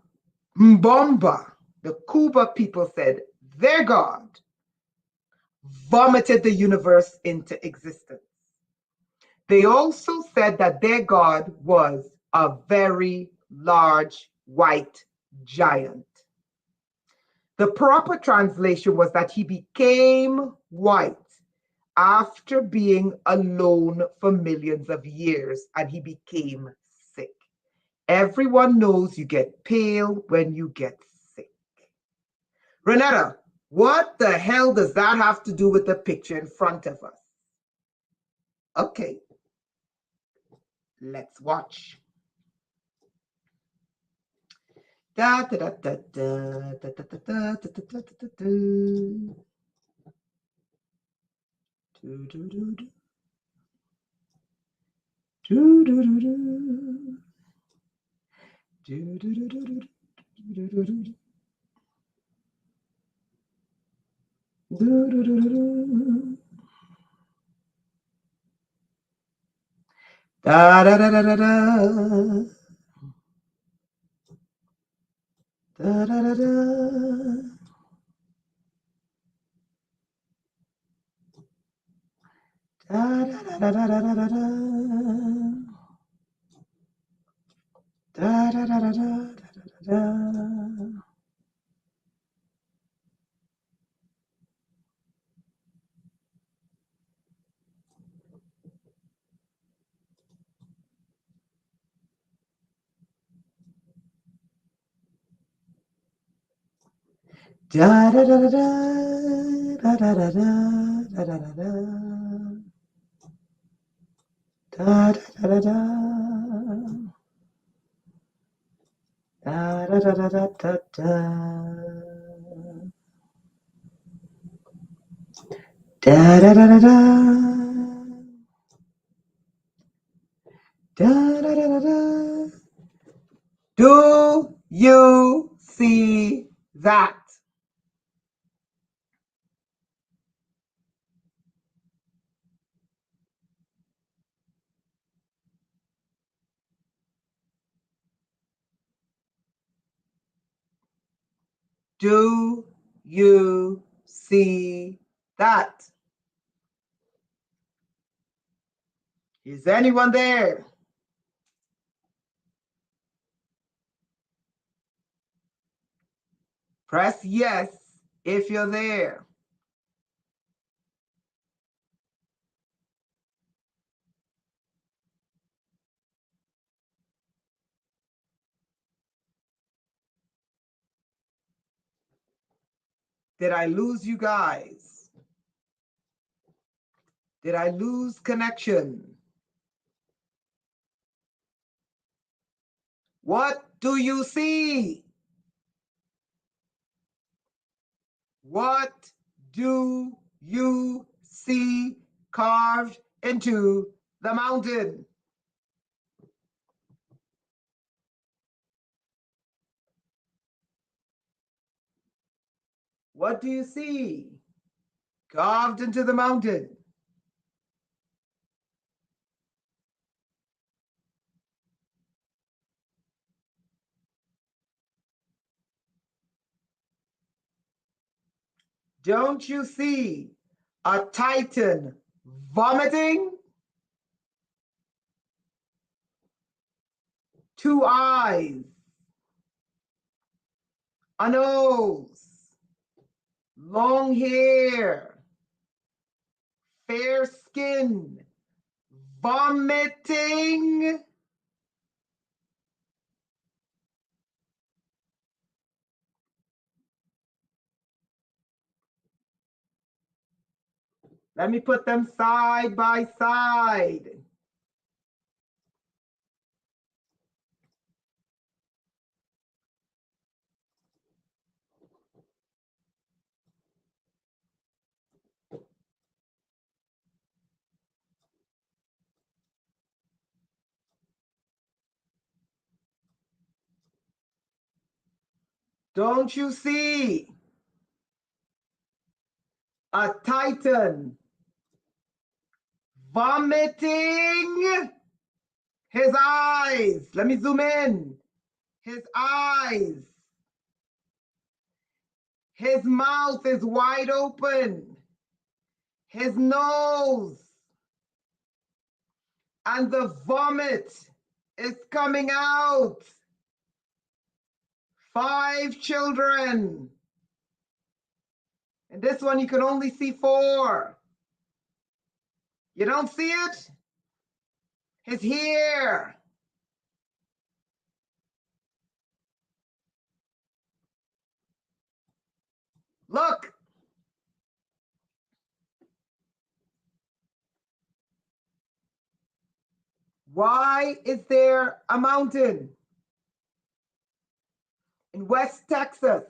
the Kuba people said their God vomited the universe into existence. They also said that their God was a very large white giant. The proper translation was that he became white after being alone for millions of years, and he became sick. Everyone knows you get pale when you get sick. Renetta, what the hell does that have to do with the picture in front of us? Okay, let's watch. Da da da da da da da da da da da da da. Do do do do. Do do do do. Do do do do do do do do. Do do do do. Da da da da da da. Da da da da. Da da da da da da da da. Da da da da da da da. Da da da da da da da da da da da da. Da da da da. Da da da da da da da. Da da da da da. Da da da da da. Do you see that? Do you see that? Is anyone there? Press yes if you're there. Did I lose you guys? Did I lose connection? What do you see? What do you see carved into the mountain? What do you see carved into the mountain? Don't you see a titan vomiting? Two eyes, a nose, long hair, fair skin, vomiting. Let me put them side by side. Don't you see a titan vomiting his eyes. Let me zoom in. His eyes. His mouth is wide open. His nose. And the vomit is coming out. 5 children. And this one you can only see 4. You don't see it? It's here. Look. Why is there a mountain in West Texas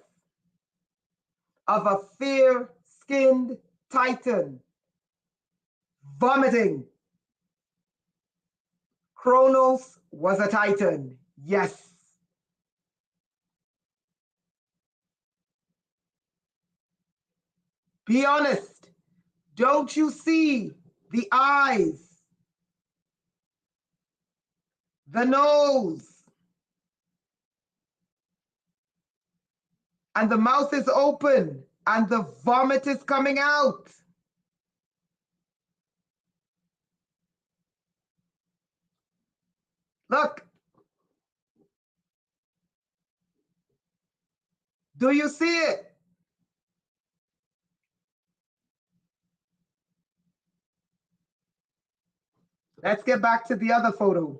of a fair-skinned titan vomiting? Kronos was a titan, yes. Be honest. Don't you see the eyes, the nose, and the mouth is open and the vomit is coming out? Look. Do you see it? Let's get back to the other photo.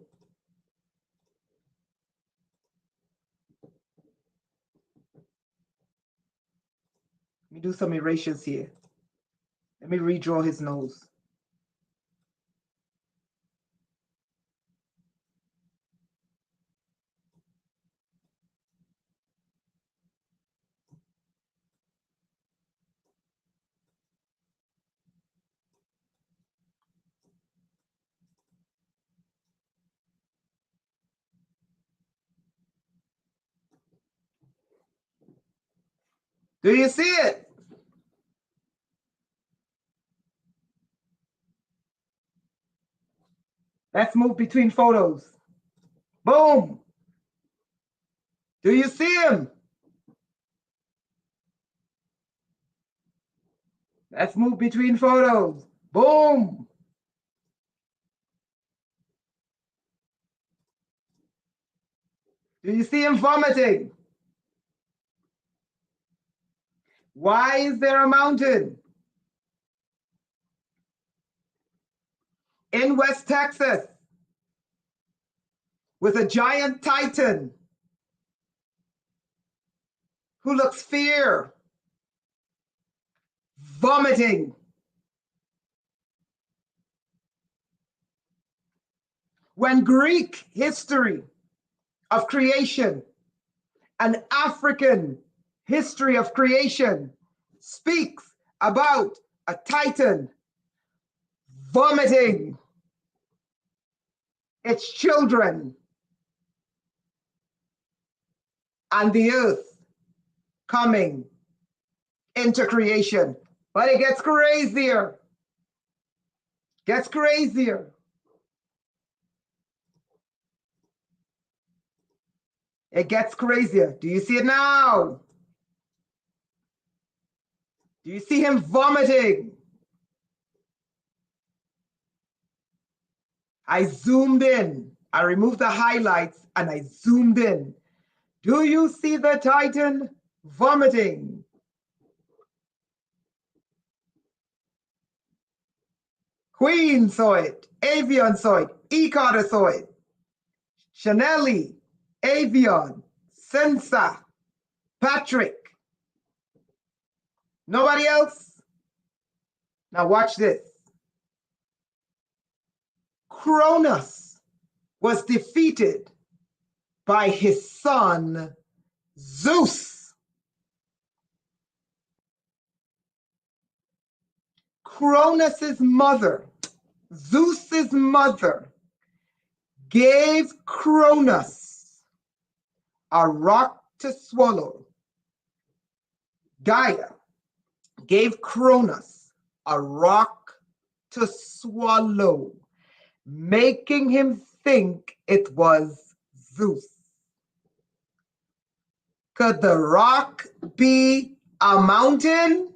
Let me do some erasures here. Let me redraw his nose. Do you see it? Let's move between photos. Boom. Do you see him? Let's move between photos. Boom. Do you see him vomiting? Why is there a mountain in West Texas with a giant titan who looks fear, vomiting? When Greek history of creation and African history of creation speaks about a titan vomiting its children and the earth coming into creation. But it gets crazier. Gets crazier. It gets crazier. Do you see it now? Do you see him vomiting? I zoomed in. I removed the highlights and I zoomed in. Do you see the titan vomiting? Queen saw it. Avian saw it. Encoded saw it. Chanelli, Avian, Sensa, Patrick. Nobody else? Now watch this. Cronus was defeated by his son, Zeus. Cronus's mother, Zeus's mother, gave Cronus a rock to swallow. Gaia gave Cronus a rock to swallow, making him think it was Zeus. Could the rock be a mountain?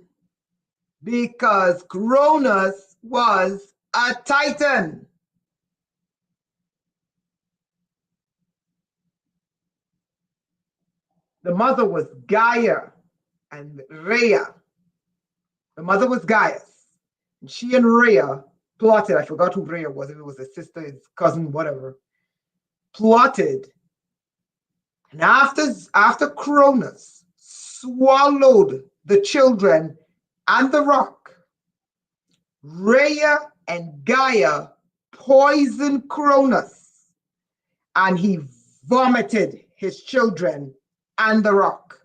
Because Cronus was a titan. The mother was Gaia and Rhea. The mother was Gaius. And she and Rhea plotted, I forgot who Rhea was, if it was a sister, his cousin, whatever, plotted. And after Cronus swallowed the children and the rock, Rhea and Gaia poisoned Cronus, and he vomited his children and the rock.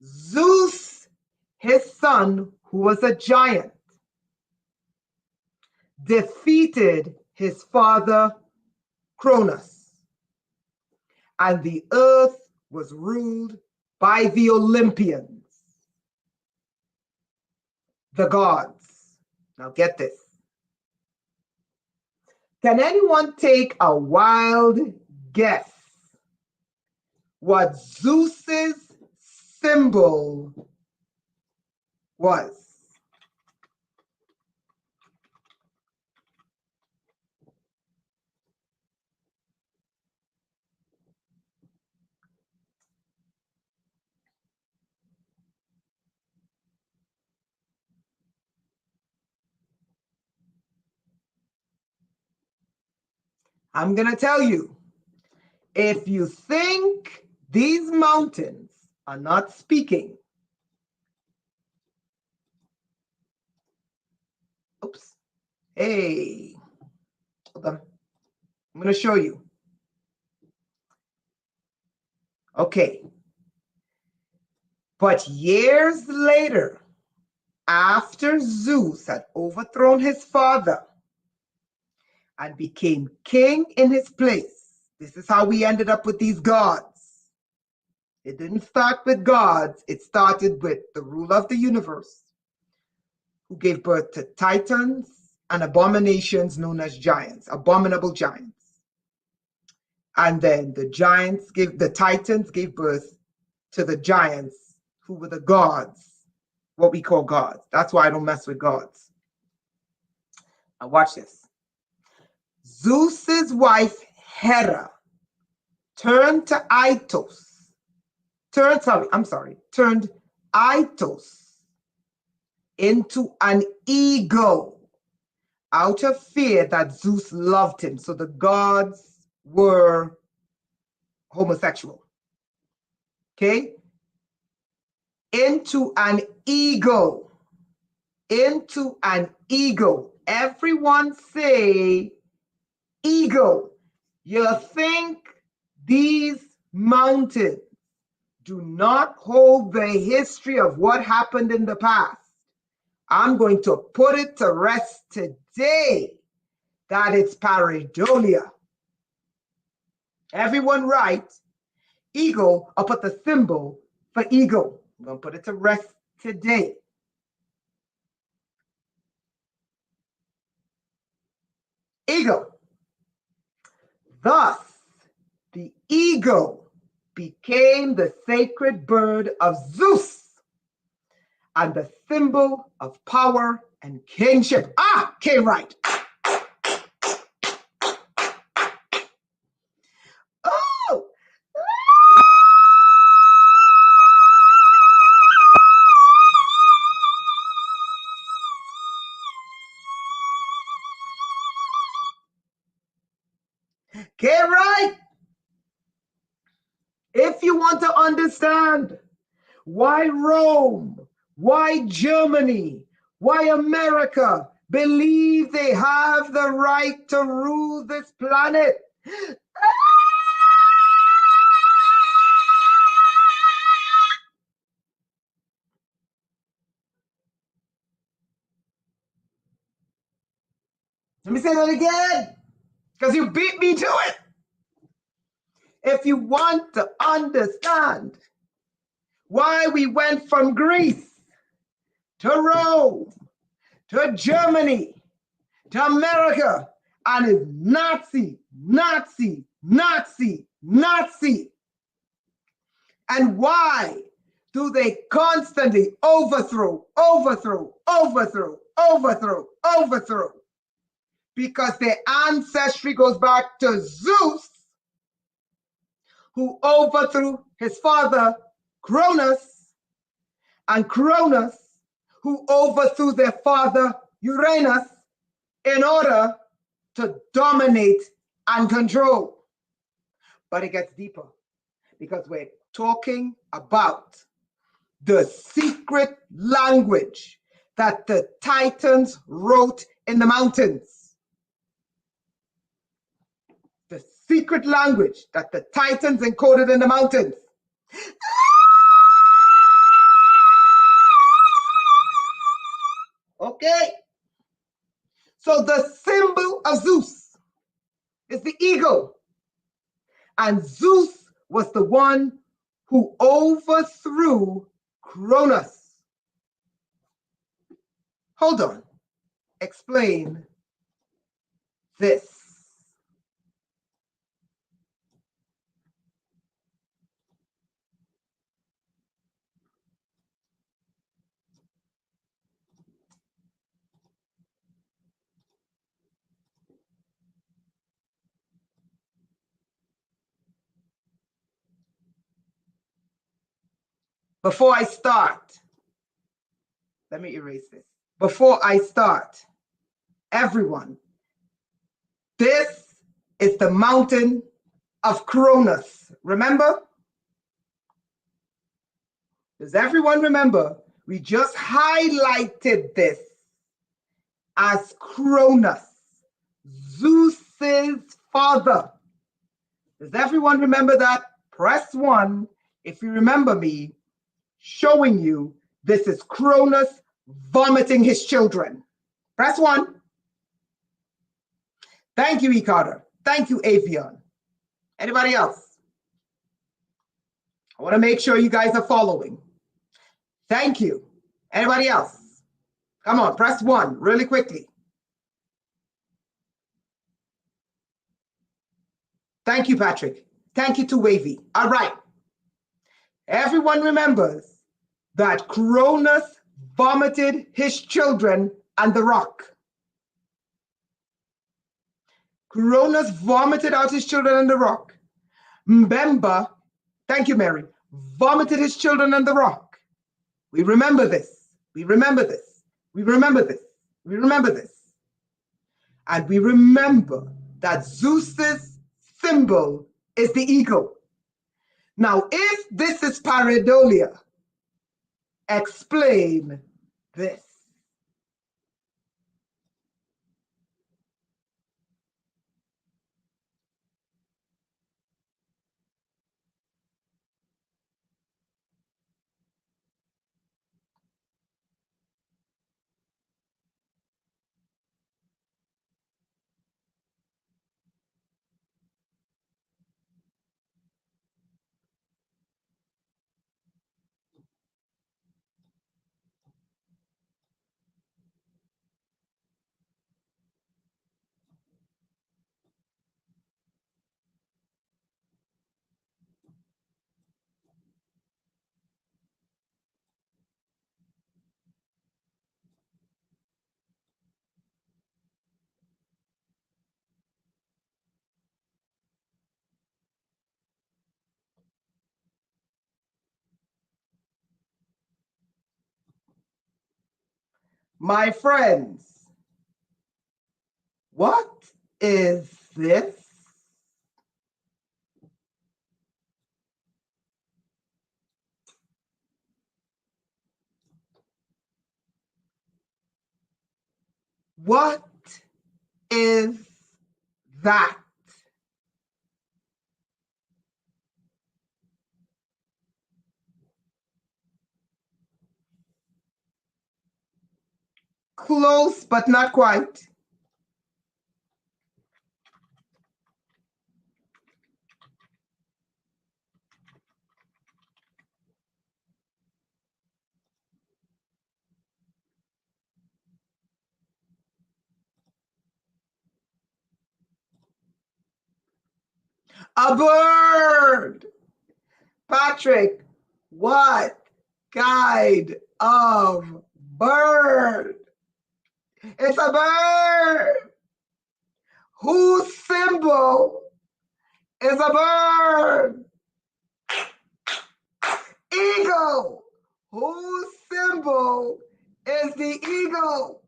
Zeus, his son, who was a giant, defeated his father Cronus, and the earth was ruled by the Olympians, the gods. Now get this. Can anyone take a wild guess what Zeus's symbol was? I'm going to tell you, if you think these mountains are not speaking, oops, hey, hold on, I'm going to show you. Okay, but years later, after Zeus had overthrown his father and became king in his place, this is how we ended up with these gods. It didn't start with gods, it started with the ruler of the universe, who gave birth to titans and abominations known as giants, abominable giants. And then the titans gave birth to the giants, who were the gods, what we call gods. That's why I don't mess with gods. Now watch this. Zeus's wife Hera turned Itos into an eagle out of fear that Zeus loved him. So the gods were homosexual. Okay? Into an eagle. Into an eagle. Everyone say eagle. You think these mountains do not hold the history of what happened in the past? I'm going to put it to rest today that it's pareidolia. Everyone write eagle. I'll put the symbol for eagle. I'm going to put it to rest today. Eagle. Thus, the eagle became the sacred bird of Zeus and the symbol of power and kingship. Okay, right. Oh! Okay, right. If you want to understand why Rome, why Germany, why America believe they have the right to rule this planet, let me say that again, because you beat me to it. If you want to understand why we went from Greece to Rome to Germany, to America, and is Nazi, Nazi, Nazi, Nazi. And why do they constantly overthrow, overthrow, overthrow, overthrow, overthrow? Because their ancestry goes back to Zeus, who overthrew his father, Cronus, and Cronus, who overthrew their father, Uranus, in order to dominate and control. But it gets deeper because we're talking about the secret language that the Titans wrote in the mountains. The secret language that the Titans encoded in the mountains. Okay. So the symbol of Zeus is the eagle. And Zeus was the one who overthrew Cronus. Hold on. Explain this. Before I start, let me erase this. Before I start, everyone, this is the mountain of Cronus. Remember? Does everyone remember? We just highlighted this as Cronus, Zeus's father. Does everyone remember that? Press 1 if you remember me showing you this is Cronus vomiting his children. Press 1. Thank you, E. Carter. Thank you, Avion. Anybody else? I want to make sure you guys are following. Thank you. Anybody else? Come on, press 1 really quickly. Thank you, Patrick. Thank you to Wavy. All right. Everyone remembers that Cronus vomited his children on the rock. Cronus vomited out his children on the rock. Mbemba, thank you, Mary, vomited his children on the rock. We remember this. We remember this. We remember this. We remember this. And we remember that Zeus's symbol is the eagle. Now, if this is pareidolia, explain this. My friends, what is this? What is that? Close, but not quite. A bird. Patrick, what kind of bird? It's a bird. Whose symbol is a bird? Eagle. Whose symbol is the eagle?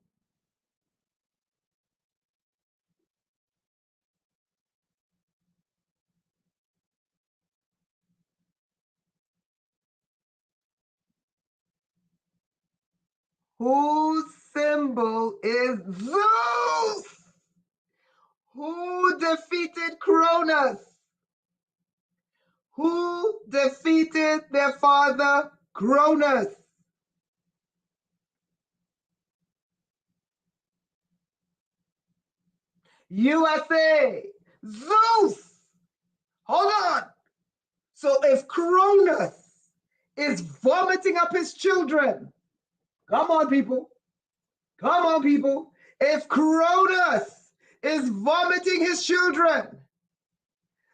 Whose symbol is Zeus? Who defeated Cronus? Who defeated their father Cronus? USA. Zeus. Hold on. So if Cronus is vomiting up his children, come on, people. Come on, people. If Cronus is vomiting his children,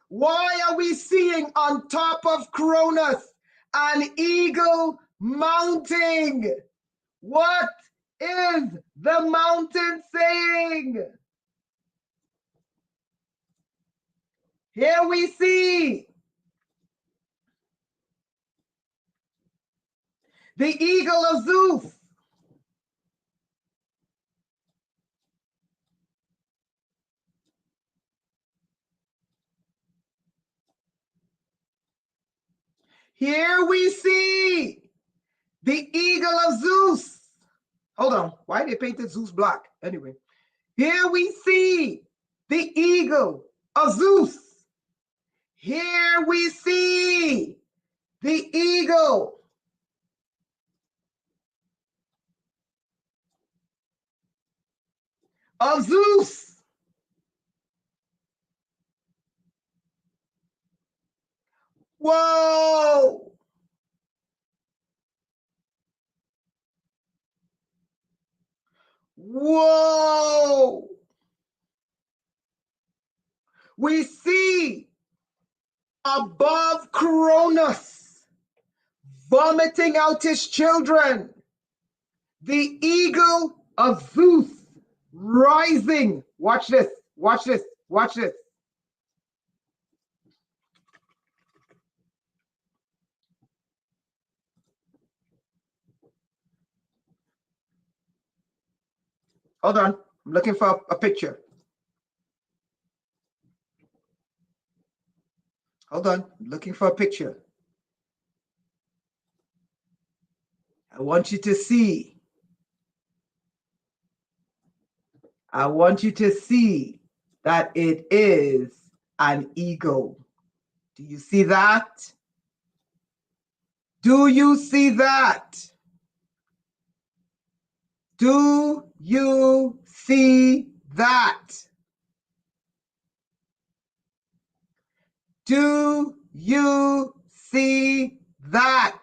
why are we seeing on top of Cronus an eagle mounting? What is the mountain saying? Here we see the eagle of Zeus. Here we see the eagle of Zeus. Hold on. Why they painted Zeus black? Anyway, here we see the eagle of Zeus. Here we see the eagle of Zeus. Whoa! Whoa! We see above Cronus vomiting out his children, the eagle of Zeus rising. Watch this, watch this, watch this. Hold on, I'm looking for a picture. Hold on, I'm looking for a picture. I want you to see. I want you to see that it is an eagle. Do you see that? Do you see that? Do you see that? Do you see that?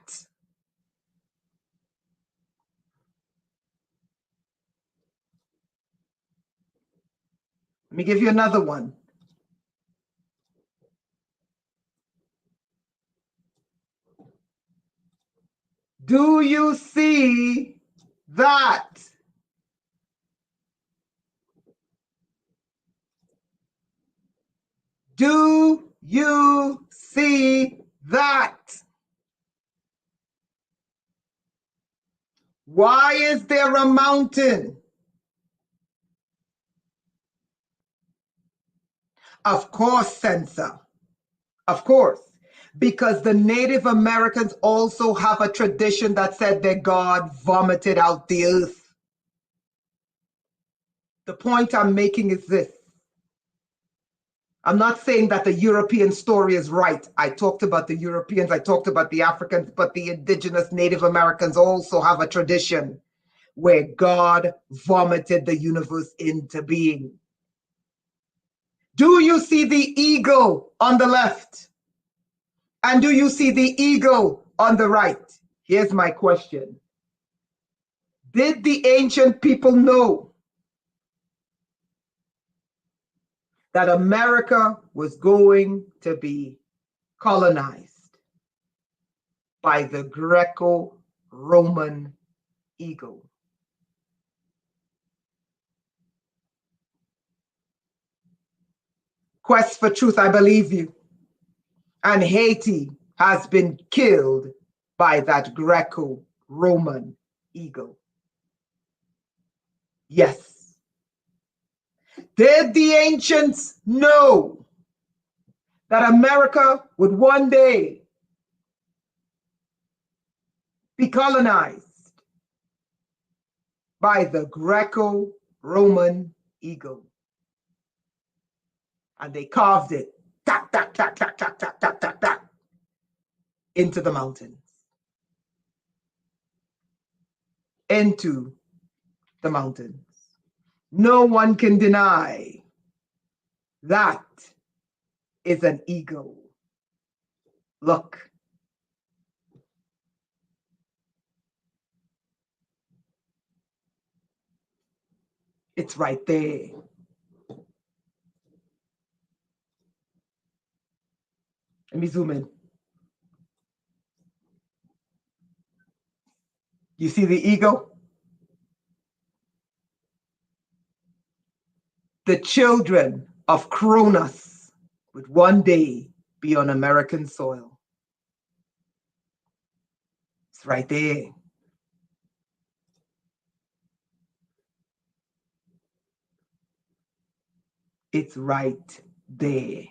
Let me give you another one. Do you see that? Do you see that? Why is there a mountain? Of course, censor. Of course. Because the Native Americans also have a tradition that said that God vomited out the earth. The point I'm making is this. I'm not saying that the European story is right. I talked about the Europeans, I talked about the Africans, but the indigenous Native Americans also have a tradition where God vomited the universe into being. Do you see the eagle on the left? And do you see the eagle on the right? Here's my question. Did the ancient people know that America was going to be colonized by the Greco-Roman ego. Quest for truth, I believe you. And Haiti has been killed by that Greco-Roman ego. Yes. Did the ancients know that America would one day be colonized by the Greco-Roman ego? And they carved it, tack, tack, tack, tack, tack, tack, tack, tack, tack, into the mountains. Into the mountains. No one can deny that is an ego. Look. It's right there. Let me zoom in. You see the ego? The children of Cronus would one day be on American soil. It's right there. It's right there.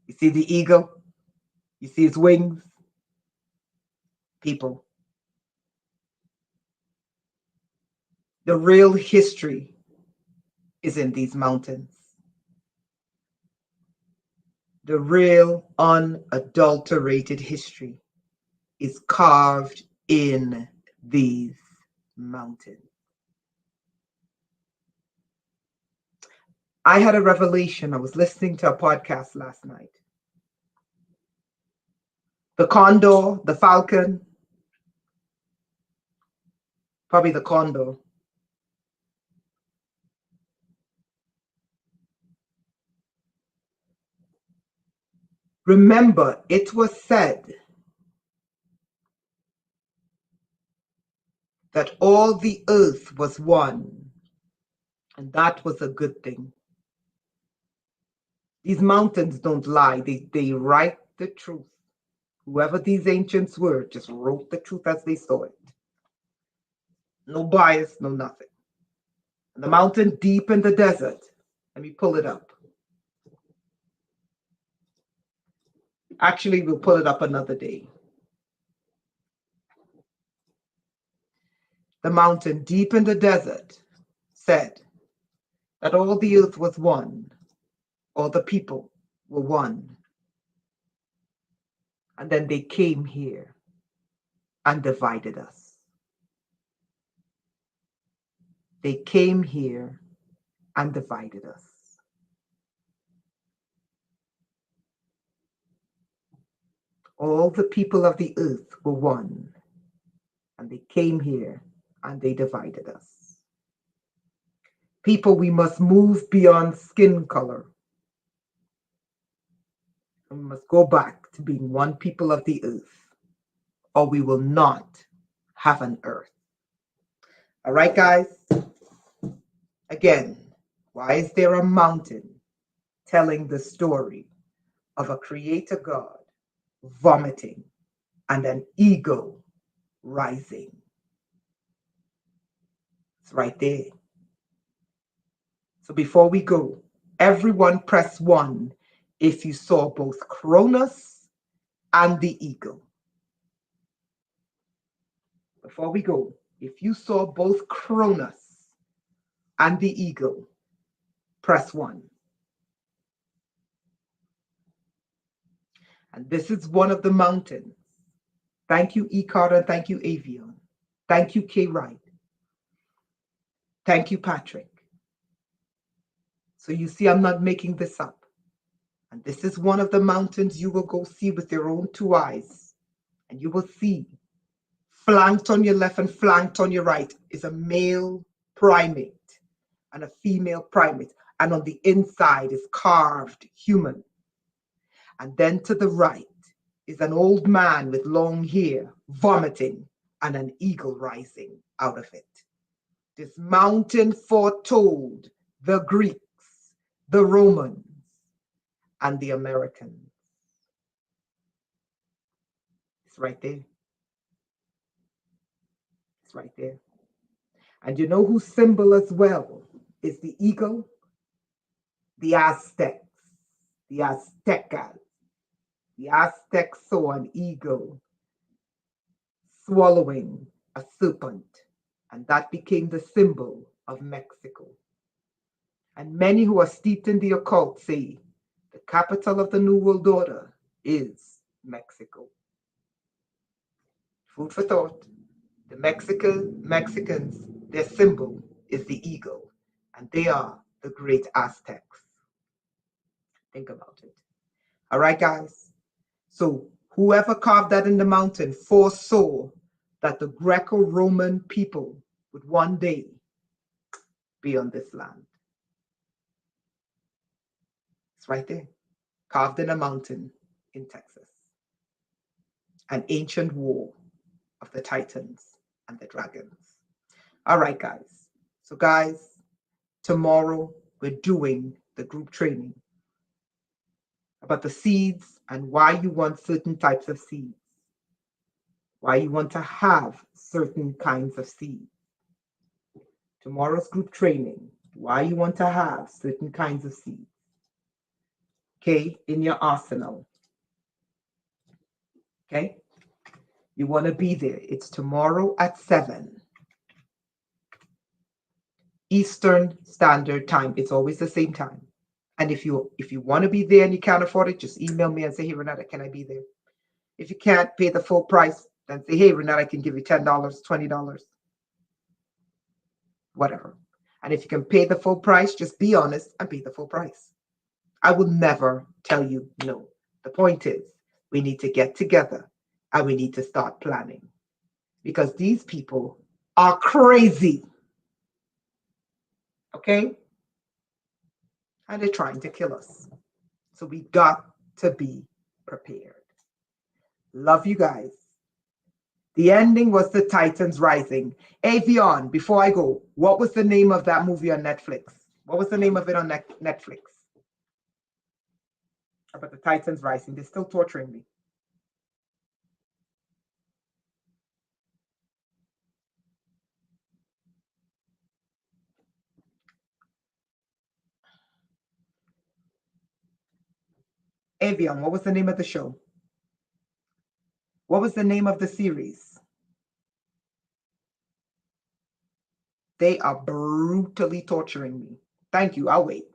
You see the ego? You see its wings? People. The real history is in these mountains. The real unadulterated history is carved in these mountains. I had a revelation. I was listening to a podcast last night. The condor, the falcon, probably the condor. Remember, it was said that all the earth was one, and that was a good thing. These mountains don't lie. They write the truth. Whoever these ancients were just wrote the truth as they saw it. No bias, no nothing. And the mountain deep in the desert. Let me pull it up. Actually, we'll pull it up another day. The mountain deep in the desert said that all the earth was one, all the people were one. And then they came here and divided us. They came here and divided us. All the people of the earth were one, and they came here and they divided us. People, we must move beyond skin color. We must go back to being one people of the earth, or we will not have an earth. All right, guys? Again, why is there a mountain telling the story of a creator God vomiting and an ego rising? It's right there. So before we go, everyone press 1 if you saw both Cronus and the ego. Before we go, if you saw both Cronus and the ego, press 1. And this is one of the mountains. Thank you, Encoded, and thank you, Avion. Thank you, K. Wright. Thank you, Patrick. So you see, I'm not making this up. And this is one of the mountains you will go see with your own 2 eyes. And you will see, flanked on your left and flanked on your right is a male primate and a female primate. and on the inside is carved human. And then to the right is an old man with long hair vomiting and an eagle rising out of it. This mountain foretold the Greeks, the Romans, and the Americans. It's right there. It's right there. And you know whose symbol as well is the eagle? The Aztecs, the Aztecas. The Aztecs saw an eagle swallowing a serpent, and that became the symbol of Mexico. And many who are steeped in the occult say the capital of the New World Order is Mexico. Food for thought. The Mexicans, their symbol is the eagle, and they are the great Aztecs. Think about it. All right, guys. So whoever carved that in the mountain foresaw that the Greco-Roman people would one day be on this land. It's right there, carved in a mountain in Texas. An ancient war of the Titans and the dragons. All right, guys. So, guys, tomorrow we're doing the group training about the seeds and why you want certain types of seeds, why you want to have certain kinds of seeds. Tomorrow's group training, why you want to have certain kinds of seeds, okay, in your arsenal. Okay, you want to be there. It's tomorrow at 7 Eastern Standard Time. It's always the same time. And if you want to be there and you can't afford it, just email me and say, hey, Renata, can I be there? If you can't pay the full price, then say, hey, Renata, I can give you $10, $20, whatever. And if you can pay the full price, just be honest and pay the full price. I will never tell you no. The point is, we need to get together and we need to start planning, because these people are crazy. Okay? And they're trying to kill us. So we got to be prepared. Love you guys. The ending was the Titans Rising. Avion, before I go, what was the name of that movie on Netflix? What was the name of it on Netflix? About the Titans Rising. They're still torturing me. Avion, what was the name of the show? What was the name of the series? They are brutally torturing me. Thank you, I'll wait.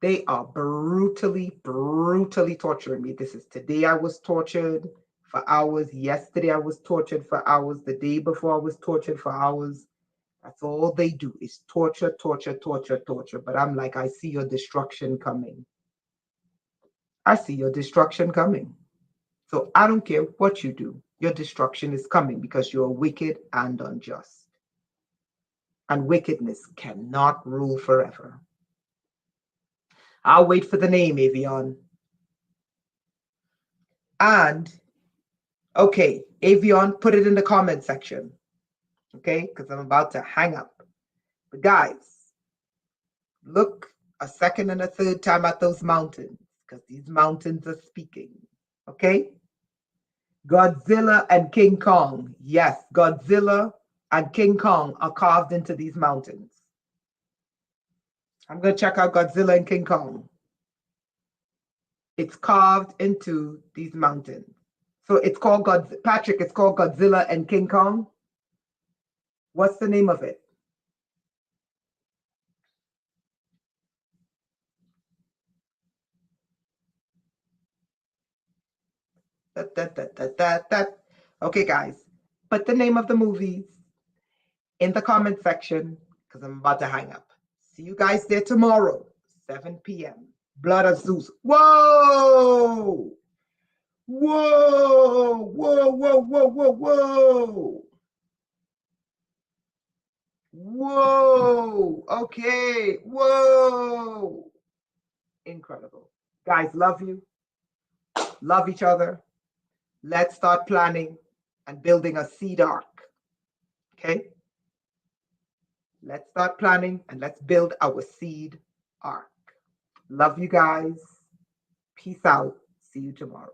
They are brutally torturing me. This is today I was tortured for hours. Yesterday I was tortured for hours. The day before I was tortured for hours. That's all they do is torture. But I'm like, I see your destruction coming. I see your destruction coming. So I don't care what you do. Your destruction is coming because you are wicked and unjust. And wickedness cannot rule forever. I'll wait for the name, Avion. And, okay, Avion, put it in the comment section. Okay, because I'm about to hang up. But guys, look a second and a third time at those mountains, because these mountains are speaking. Okay? Godzilla and King Kong. Yes, Godzilla and King Kong are carved into these mountains. I'm going to check out Godzilla and King Kong. It's carved into these mountains. So it's called Patrick, it's called Godzilla and King Kong. What's the name of it? Okay, guys, put the name of the movies in the comment section because I'm about to hang up. See you guys there tomorrow, 7 p.m. Blood of Zeus. Whoa! Whoa! Whoa, whoa, whoa, whoa, whoa! Whoa! Okay. Whoa. Incredible. Guys, love you. Love each other. Let's start planning and building a seed arc. Okay? Let's start planning and let's build our seed arc. Love you guys. Peace out. See you tomorrow.